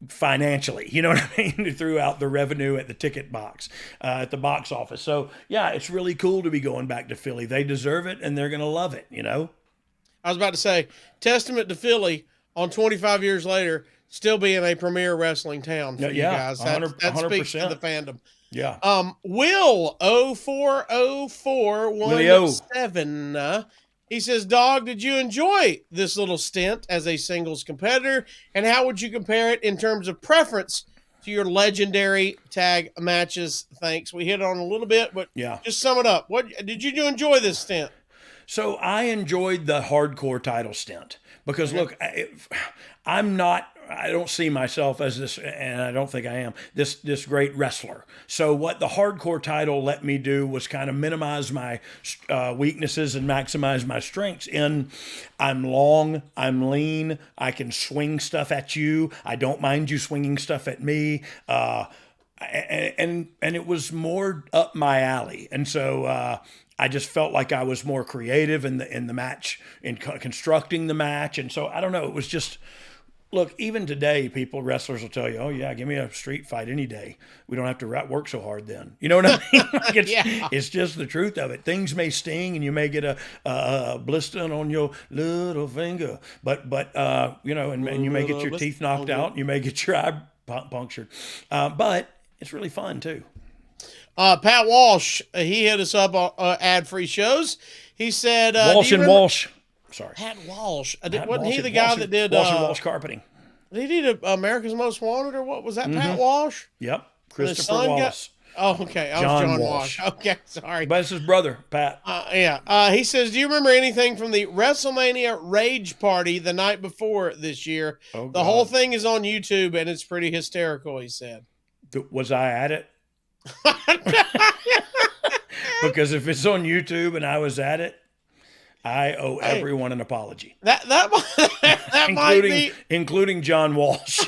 financially, you know what I mean, throughout the revenue at the ticket box, at the box office. So yeah, it's really cool to be going back to Philly. They deserve it, and they're going to love it, I was about to say, testament to Philly on 25 years later, still being a premier wrestling town for you guys. That speaks to the fandom. Yeah. Will 0404117. He says, Dog, did you enjoy this little stint as a singles competitor? And how would you compare it in terms of preference to your legendary tag matches? Thanks. We hit on a little bit, but just sum it up. What did you enjoy this stint? So I enjoyed the hardcore title stint because, look, I don't see myself as this, and I don't think I am, this great wrestler. So what the hardcore title let me do was kind of minimize my weaknesses and maximize my strengths I'm long, I'm lean, I can swing stuff at you, I don't mind you swinging stuff at me, and it was more up my alley. And so I just felt like I was more creative in the match, in constructing the match. And so I don't know, it was just, look, even today, wrestlers will tell you, oh yeah, give me a street fight any day. We don't have to work so hard then. You know what I mean? It's just the truth of it. Things may sting and you may get a blister on your little finger, but and you may get your teeth knocked out and you may get your eye punctured. But it's really fun too. Pat Walsh, he hit us up on ad-free shows. He said, Walsh. Sorry. Pat Walsh. Wasn't Walsh, he the guy that did Walsh Carpeting? Did he do America's Most Wanted, or what was that? Pat Walsh? Yep. Christopher Wallace. Okay. I was John Walsh. Okay, sorry. But it's his brother, Pat. He says, do you remember anything from the WrestleMania Rage Party the night before this year? The whole thing is on YouTube, and it's pretty hysterical, he said. Was I at it? Because if it's on YouTube and I was at it, I owe everyone an apology. That might be, including John Walsh.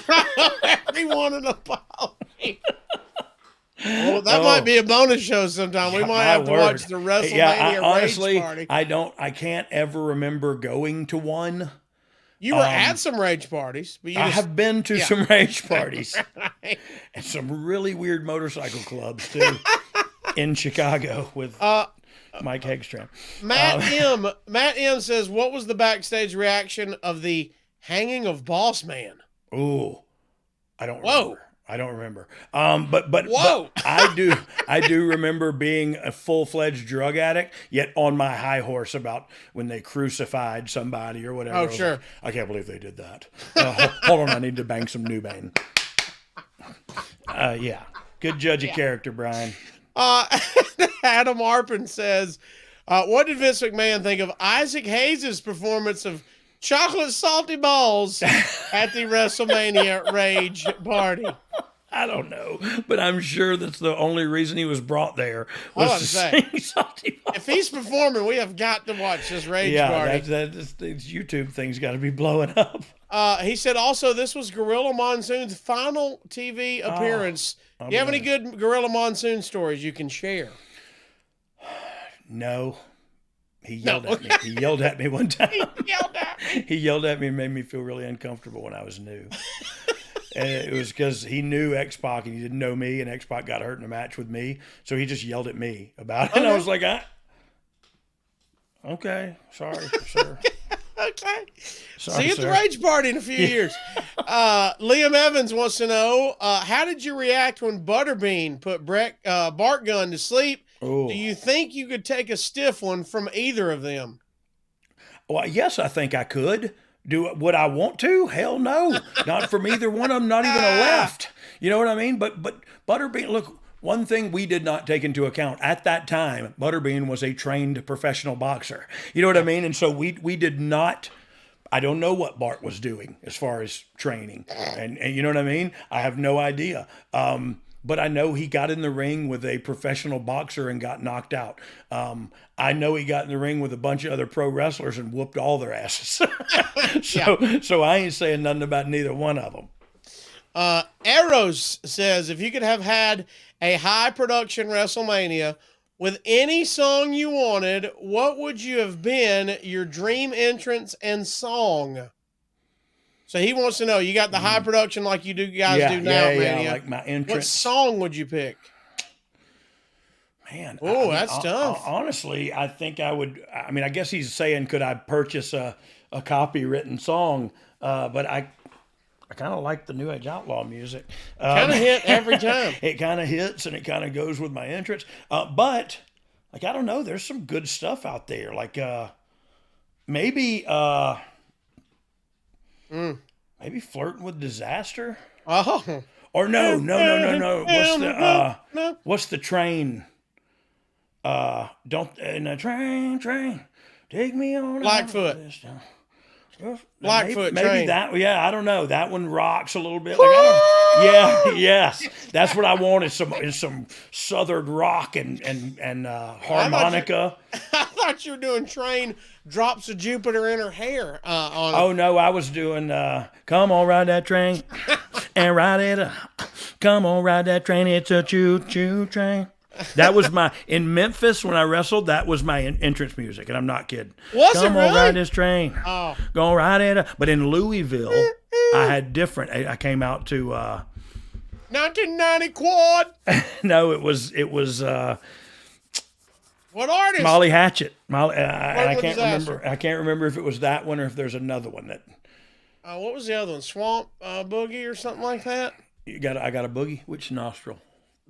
Everyone an apology. Well, that might be a bonus show sometime. We might have to watch the WrestleMania honestly, Rage Party. I can't ever remember going to one. You were at some rage parties, but I have been to some rage parties Right. and some really weird motorcycle clubs too in Chicago with Mike Hegstrom. Matt M says, "What was the backstage reaction of the hanging of Boss Man?" Ooh, I don't. Whoa. Remember. I don't remember. But Whoa. I do remember being a full-fledged drug addict, yet on my high horse about when they crucified somebody or whatever. Oh, sure. I can't believe they did that. Hold on, I need to bang some new bane. Yeah. Good judge of character, Brian. Adam Arpin says, "What did Vince McMahon think of Isaac Hayes' performance of chocolate salty balls at the WrestleMania Rage Party?" I don't know, but I'm sure that's the only reason he was brought there was to sing salty balls. If he's performing, we have got to watch this Rage Party. This YouTube thing's got to be blowing up. He said also this was Gorilla Monsoon's final TV appearance. Do you have any good Gorilla Monsoon stories you can share? No. He yelled at me. He yelled at me one time. He yelled at me and made me feel really uncomfortable when I was new. And it was because he knew X-Pac and he didn't know me, and X-Pac got hurt in a match with me. So he just yelled at me about it. And I was like, okay, sorry, sir. Okay. Sorry, See you at the sir. Rage Party in a few years. Liam Evans wants to know, how did you react when Butterbean put Bart Gunn to sleep? Ooh. Do you think you could take a stiff one from either of them? Well, yes, I think I could. Would I want to? Hell no. Not from either one of them, not even a left. You know what I mean? But Butterbean, look, one thing we did not take into account at that time, Butterbean was a trained professional boxer. You know what I mean? And so we did not, I don't know what Bart was doing as far as training. And you know what I mean? I have no idea. But I know he got in the ring with a professional boxer and got knocked out. I know he got in the ring with a bunch of other pro wrestlers and whooped all their asses. So I ain't saying nothing about neither one of them. Arrows says, if you could have had a high production WrestleMania with any song you wanted, what would you have been your dream entrance and song? So he wants to know, you got the high production like you guys do now, Mania. Like my entrance. What song would you pick? Man. Oh, that's tough. Honestly, I think I would. I mean, I guess he's saying, could I purchase a copywritten song? But I kind of like the New Age Outlaw music. Kind of hit every time. It kind of hits and it kind of goes with my entrance. But like, I don't know, there's some good stuff out there. Like maybe maybe Flirting with Disaster. Oh. Or no. What's the train? Don't in a train, take me on. Blackfoot. Blackfoot maybe Train. That. Yeah, I don't know. That one rocks a little bit. Like, yes, that's what I want. Is some southern rock and harmonica. I thought you were doing Train Drops of Jupiter in her hair. Oh no, I was doing Come on, ride that train and ride it up. Come on, ride that train. It's a choo-choo train. That was in Memphis when I wrestled, that was my entrance music, and I'm not kidding. Come on, ride this train. Oh. Go ride it up. But in Louisville, I had different. I came out to 1990 quad. No, it was What artist? Molly Hatchet. I can't remember if it was that one or if there's another one that. What was the other one? Swamp Boogie or something like that? I got a boogie. Which nostril?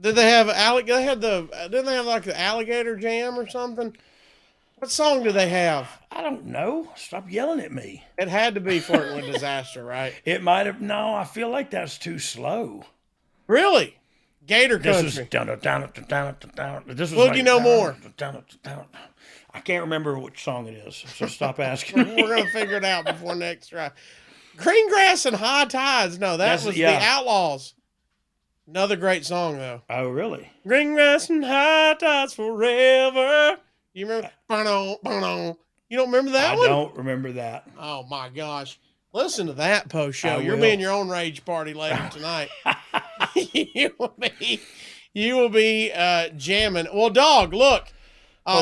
Did they have didn't they have like the Alligator Jam or something? What song do they have? I don't know. Stop yelling at me. It had to be Flirting with Disaster, right? It might have. No, I feel like that's too slow. Really? Gator This Country. was this was Boogie No More. I can't remember which song it is, so stop asking. We're gonna figure it out before next try. Green Grass and High Tides. No, that was the Outlaws. Another great song though. Oh, really? Green Grass and High Tides forever. You remember? You don't remember that one? I don't remember that. Oh my gosh. Listen to that post show. You'll be in your own rage party later tonight. You will be jamming. Well, Dog, look.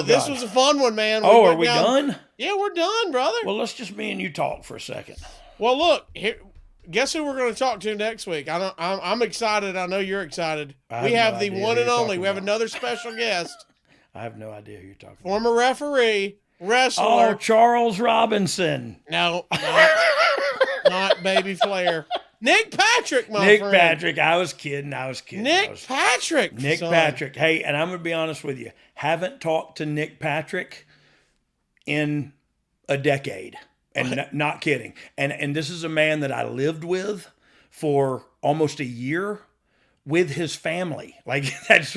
This was a fun one, man. Are we done? Yeah, we're done, brother. Well, let's just me and you talk for a second. Well, look, here, guess who we're going to talk to next week? I'm excited. I know you're excited. We have the one and only. We have another special guest. I have no idea who you're talking about. Former referee, wrestler. Oh, Charles Robinson. No, not Baby Flair. Nick Patrick, my friend. Nick Patrick. I was kidding. Nick Patrick. Nick Patrick. Hey, and I'm going to be honest with you. Haven't talked to Nick Patrick in a decade. And not kidding. And this is a man that I lived with for almost a year with his family. Like that's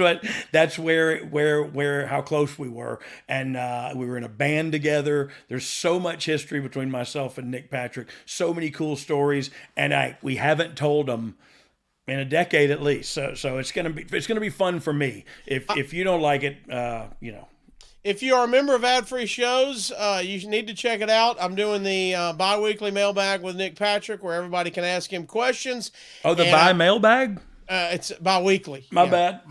where how close we were. And we were in a band together. There's so much history between myself and Nick Patrick. So many cool stories. And we haven't told them in a decade at least. So it's gonna be fun for me. If you don't like it, If you are a member of Ad Free Shows, you need to check it out. I'm doing the bi-weekly mailbag with Nick Patrick where everybody can ask him questions. Oh, the mailbag? It's bi-weekly. My bad.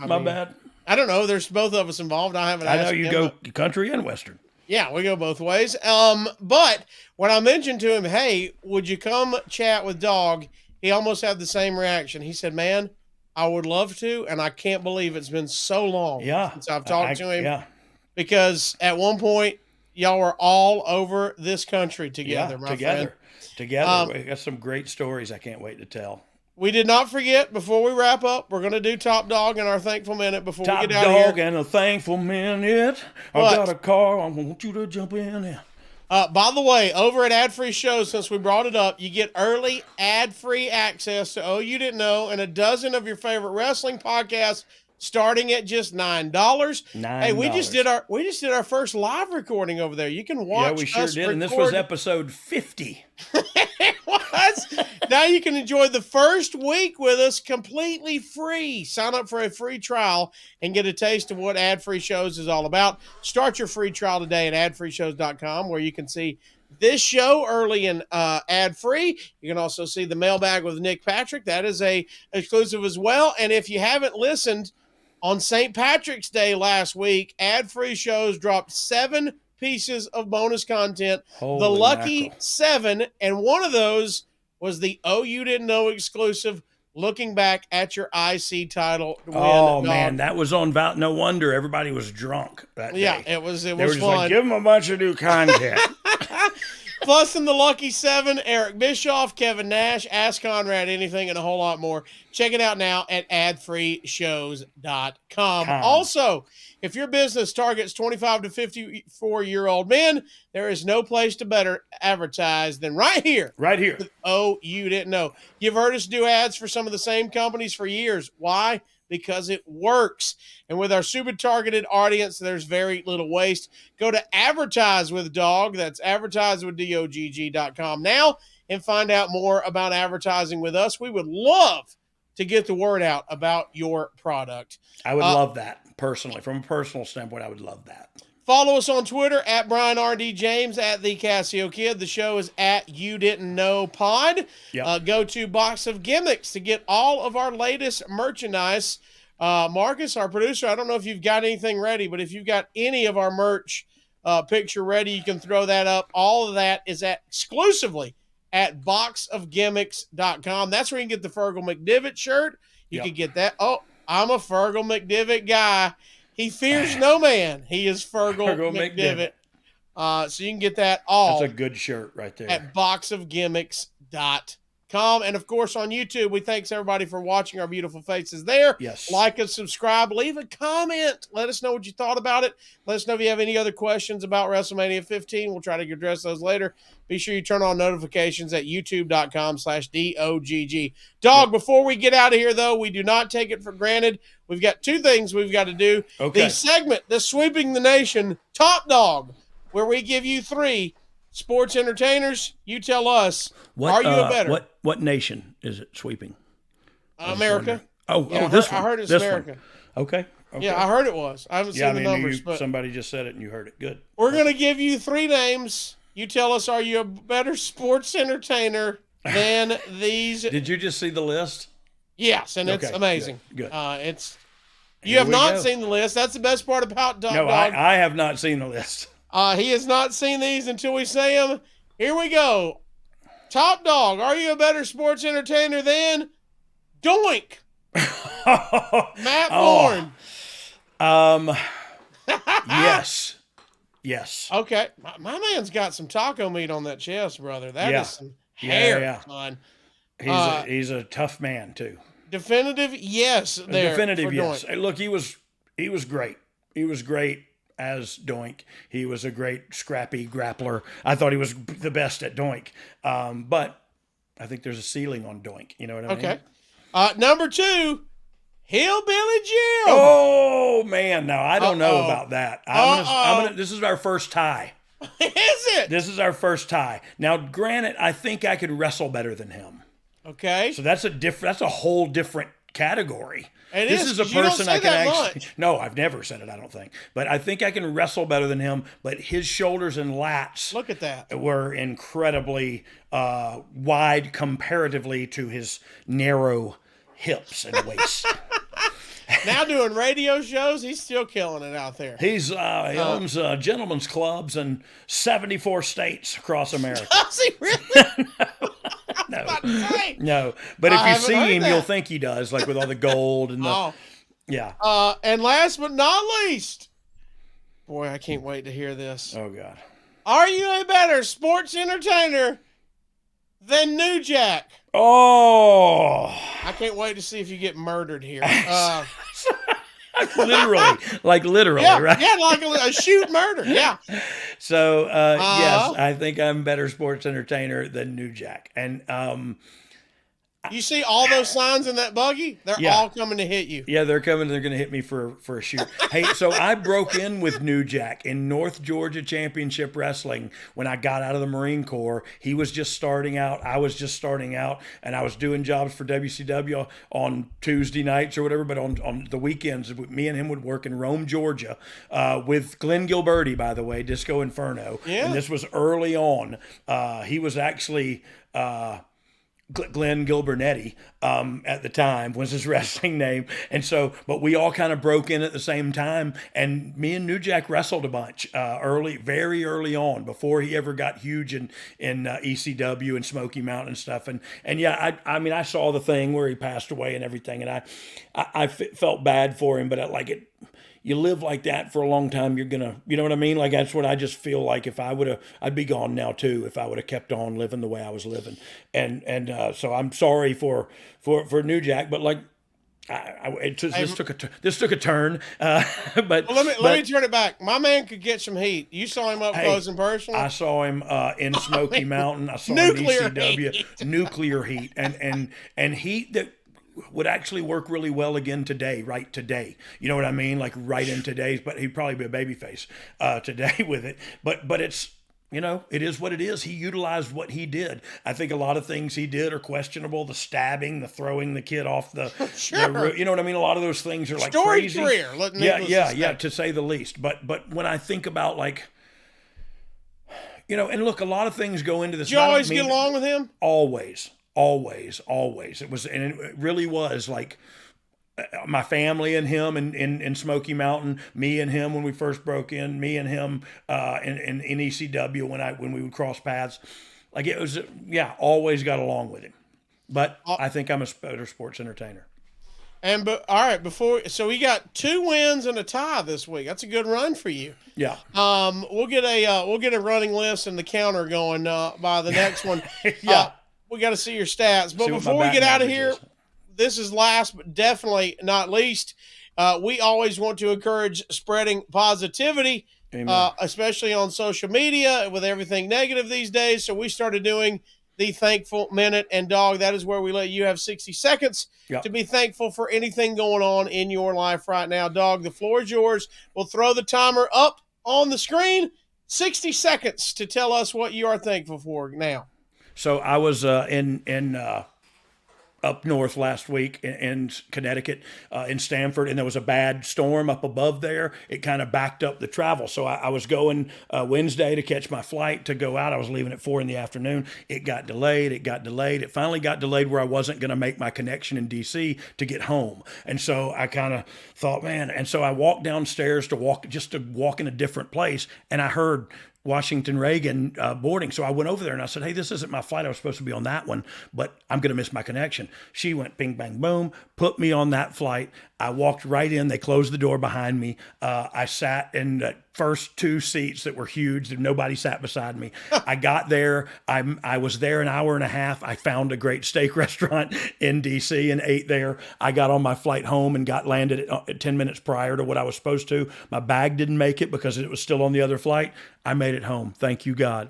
I don't know. There's both of us involved. I know you go country and western. Yeah, we go both ways. But when I mentioned to him, hey, would you come chat with Dog? He almost had the same reaction. He said, man, I would love to, and I can't believe it's been so long since I've talked to him. Yeah. Because at one point, y'all were all over this country together, my friend. Together. We got some great stories I can't wait to tell. We did not forget, before we wrap up, we're going to do Top Dog in our Thankful Minute before we get out of here. Top Dog and a Thankful Minute. I got a car. I want you to jump in there. By the way, over at Ad Free Shows, since we brought it up, you get early ad-free access to Oh You Didn't Know and a dozen of your favorite wrestling podcasts starting at just $9. Hey, we just did our first live recording over there. You can watch. Yeah, we sure did, and this was episode 50. It was. Now you can enjoy the first week with us completely free. Sign up for a free trial and get a taste of what Ad Free Shows is all about. Start your free trial today at adfreeshows.com, where you can see this show early and ad-free. You can also see the mailbag with Nick Patrick. That is a exclusive as well. And if you haven't listened, on St. Patrick's Day last week, Ad Free Shows dropped 7 pieces of bonus content. Holy the lucky mackerel. 7, and one of those was the Oh You Didn't Know exclusive, looking back at your IC title win. Oh, man, that was on Val. No wonder everybody was drunk that day. Yeah, it was They were just fun. like, give them a bunch of new content. Plus, in the Lucky 7, Eric Bischoff, Kevin Nash, Ask Conrad Anything, and a whole lot more. Check it out now at adfreeshows.com. Also, if your business targets 25 to 54-year-old men, there is no place to better advertise than right here. Right here. Oh, you didn't know. You've heard us do ads for some of the same companies for years. Why? Because it works. And with our super targeted audience, there's very little waste. Go to Advertise with Dog. That's advertisewithdogg.com now and find out more about advertising with us. We would love to get the word out about your product. I would love that personally. From a personal standpoint, I would love that. Follow us on Twitter at Brian R.D. James, at The Casio Kid. The show is at You Didn't Know Pod. Yep. Go to Box of Gimmicks to get all of our latest merchandise. Marcus, our producer, I don't know if you've got anything ready, but if you've got any of our merch picture ready, you can throw that up. All of that is exclusively at boxofgimmicks.com. That's where you can get the Fergal McDivitt shirt. You can get that. Oh, I'm a Fergal McDivitt guy. He fears no man. He is Fergal McDivitt. So you can get that all. That's a good shirt right there. At boxofgimmicks.com. And of course on YouTube, we thanks everybody for watching our beautiful faces there. Yes. Like and subscribe. Leave a comment. Let us know what you thought about it. Let us know if you have any other questions about WrestleMania 15. We'll try to address those later. Be sure you turn on notifications at youtube.com/DOGG. Dog, before we get out of here, though, we do not take it for granted. We've got 2 things we've got to do. Okay. The segment, the Sweeping the Nation, Top Dog, where we give you 3 sports entertainers. You tell us, are you a better? What nation is it sweeping? America. This one. I heard it's this America. One. Okay. Yeah, I heard it was. I haven't seen the numbers. But somebody just said it and you heard it. Good. We're going to give you 3 names. You tell us, are you a better sports entertainer than these? Did you just see the list? Yes, and it's amazing. Good. You have not seen the list. That's the best part about Dog. No, I have not seen the list. He has not seen these until we say them. Here we go. Top Dog, are you a better sports entertainer than Doink? Matt Bourne. Yes. Yes. Okay. My man's got some taco meat on that chest, brother. That is some hair, son. He's a tough man too. Definitive yes. Definitive yes. Doink. Look, he was great. He was great as Doink. He was a great scrappy grappler. I thought he was the best at Doink. But I think there's a ceiling on Doink. You know what I mean? Okay. Number 2, Hillbilly Jim. Oh man, now I don't know about that. This is our first tie. Is it? This is our first tie. Now, granted, I think I could wrestle better than him. Okay. So that's a whole different category. This is a person I can actually. No, I've never said it, I don't think. But I think I can wrestle better than him. But his shoulders and lats, look at that, were incredibly wide comparatively to his narrow hips and waist. Now doing radio shows, he's still killing it out there. He owns gentlemen's clubs in 74 states across America. Does he really? No. But if you see him, you'll think he does, like with all the gold and the. Yeah. And last but not least, boy, I can't wait to hear this. Oh God. Are you a better sports entertainer than New Jack? Oh. I can't wait to see if you get murdered here. Literally, yeah, right? Yeah, like a shoot murder. Yeah. So yes, I think I'm a better sports entertainer than New Jack. And you see all those signs in that buggy? They're all coming to hit you. Yeah, they're coming. They're going to hit me for a shoot. Hey, so I broke in with New Jack in North Georgia Championship Wrestling when I got out of the Marine Corps. He was just starting out. I was just starting out, and I was doing jobs for WCW on Tuesday nights or whatever. But on the weekends, me and him would work in Rome, Georgia, with Glenn Gilberti, by the way, Disco Inferno. Yeah. And this was early on. He was actually. Glenn Gilbernetti at the time was his wrestling name. And so, but we all kind of broke in at the same time, and me and New Jack wrestled a bunch very early on before he ever got huge in ECW and Smoky Mountain and stuff. And yeah, I mean, I saw the thing where he passed away and everything, and I felt bad for him, but you live like that for a long time, you're gonna, you know what I mean? Like, that's what I just feel like. If I I'd be gone now too, if I would have kept on living the way I was living. And so I'm sorry for New Jack, but like, this took a turn. But well, let me turn it back. My man could get some heat. You saw him up close and personal. I saw him in Smoky Mountain. I saw him in ECW. Nuclear heat and heat that would actually work really well again today. You know what I mean? Like right in today's, but he'd probably be a babyface today with it. But it's, you know, it is what it is. He utilized what he did. I think a lot of things he did are questionable. The stabbing, the throwing the kid off the, you know what I mean? A lot of those things are like crazy. Career. Yeah, to say the least. But when I think about, like, you know, and look, a lot of things go into this. Did you always get along with him? Always. It was, and it really was like my family and him in Smoky Mountain, me and him when we first broke in, me and him in ECW when we would cross paths. Like, it was, always got along with him. But I think I'm a better sports entertainer. All right, so we got 2 wins and a tie this week. That's a good run for you. Yeah. We'll get a running list and the counter going by the next one. Yeah. We got to see your stats. But before we get out of here, this is last but definitely not least. We always want to encourage spreading positivity, especially on social media with everything negative these days. So we started doing the Thankful Minute, and Dog, that is where we let you have 60 seconds to be thankful for anything going on in your life right now. Dog, the floor is yours. We'll throw the timer up on the screen. 60 seconds to tell us what you are thankful for now. So I was in up north last week in Connecticut, in Stamford, and there was a bad storm up above there. It kind of backed up the travel. So I was going Wednesday to catch my flight to go out. I was leaving at 4 p.m. It got delayed. It finally got delayed where I wasn't going to make my connection in D.C. to get home. And so I kind of thought, man, and so I walked downstairs to walk in a different place, and I heard Washington Reagan boarding. So I went over there and I said, hey, this isn't my flight. I was supposed to be on that one, but I'm going to miss my connection. She went bing, bang, boom, put me on that flight. I walked right in. They closed the door behind me. I sat in the first 2 seats that were huge. Nobody sat beside me. I got there. I was there an hour and a half. I found a great steak restaurant in D.C. and ate there. I got on my flight home and got landed at 10 minutes prior to what I was supposed to. My bag didn't make it because it was still on the other flight. I made it home. Thank you, God.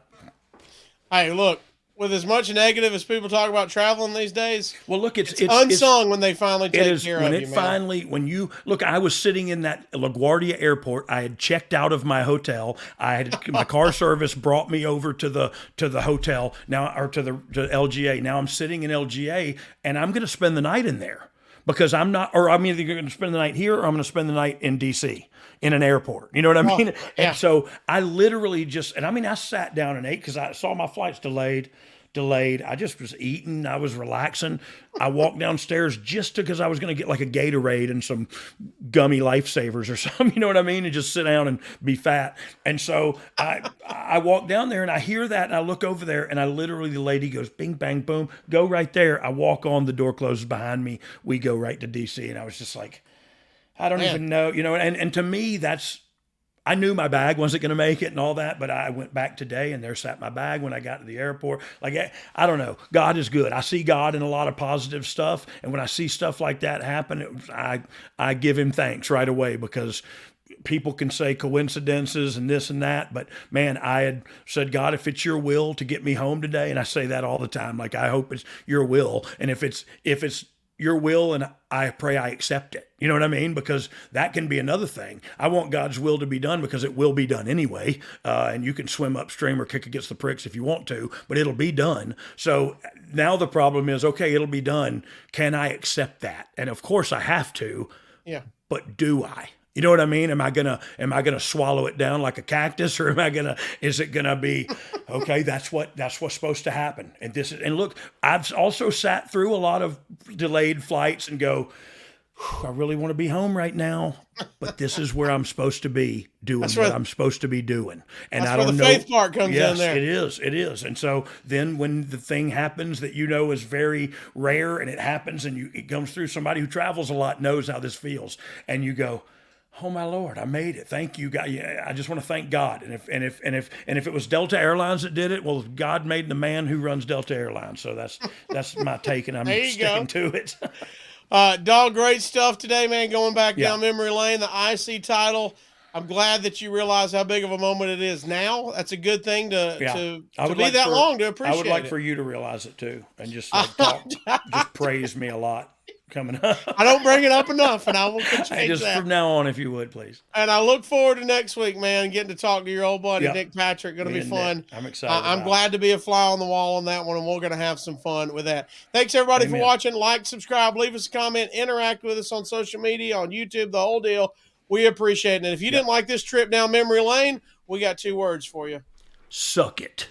Hey, look, with as much negative as people talk about traveling these days, well, look, it's unsung when they finally take care of you, man. When you look, I was sitting in that LaGuardia airport. I had checked out of my hotel. My car service brought me over to the hotel now, or to LGA. Now I'm sitting in LGA, and I'm going to spend the night in there because I'm either going to spend the night here or I'm going to spend the night in DC. In an airport, you know what I mean? Yeah. And so I literally I sat down and ate because I saw my flights delayed. I just was eating. I was relaxing. I walked downstairs just because I was going to get like a Gatorade and some gummy lifesavers or something, you know what I mean? And just sit down and be fat. And so I walked down there and I hear that and I look over there and the lady goes, bing, bang, boom, go right there. I walk on, the door closes behind me. We go right to DC. And I was just like, I don't even know, and to me, I knew my bag wasn't going to make it and all that, but I went back today and there sat my bag when I got to the airport. Like, I don't know. God is good. I see God in a lot of positive stuff. And when I see stuff like that happen, I give him thanks right away because people can say coincidences and this and that. But man, I had said, God, if it's your will to get me home today, and I say that all the time, like, I hope it's your will. And if it's your will, and I pray I accept it. You know what I mean? Because that can be another thing. I want God's will to be done because it will be done anyway. And you can swim upstream or kick against the pricks if you want to, but it'll be done. So now the problem is, okay, it'll be done. Can I accept that? And of course I have to. Yeah. But do I? You know what I mean? Am I gonna swallow it down like a cactus, or is it gonna be, okay, that's what's supposed to happen? And look, I've also sat through a lot of delayed flights and go, I really want to be home right now, but this is where I'm supposed to be doing what I'm supposed to be doing. And I don't know. That's where the faith part comes in there. Yes, it is. And so then when the thing happens that is very rare and it happens and it comes through, somebody who travels a lot knows how this feels. And you go, oh my Lord, I made it. Thank you, God. Yeah, I just want to thank God. And if it was Delta Airlines that did it, well, God made the man who runs Delta Airlines. So that's my take, and I'm sticking to it. Dog, great stuff today, man. Going back down memory lane, the IC title. I'm glad that you realize how big of a moment it is now. That's a good thing to be that long to appreciate it. I would like for you to realize it too, and just just praise me a lot. Coming up. I don't bring it up enough, and I will change just that. From now on, if you would, please. And I look forward to next week, man, getting to talk to your old buddy, Nick Patrick. Going to be fun. Nick. I'm excited. I'm glad to be a fly on the wall on that one, and we're going to have some fun with that. Thanks, everybody, for watching. Like, subscribe, leave us a comment, interact with us on social media, on YouTube, the whole deal. We appreciate it. And if you didn't like this trip down memory lane, we got 2 words for you. Suck it.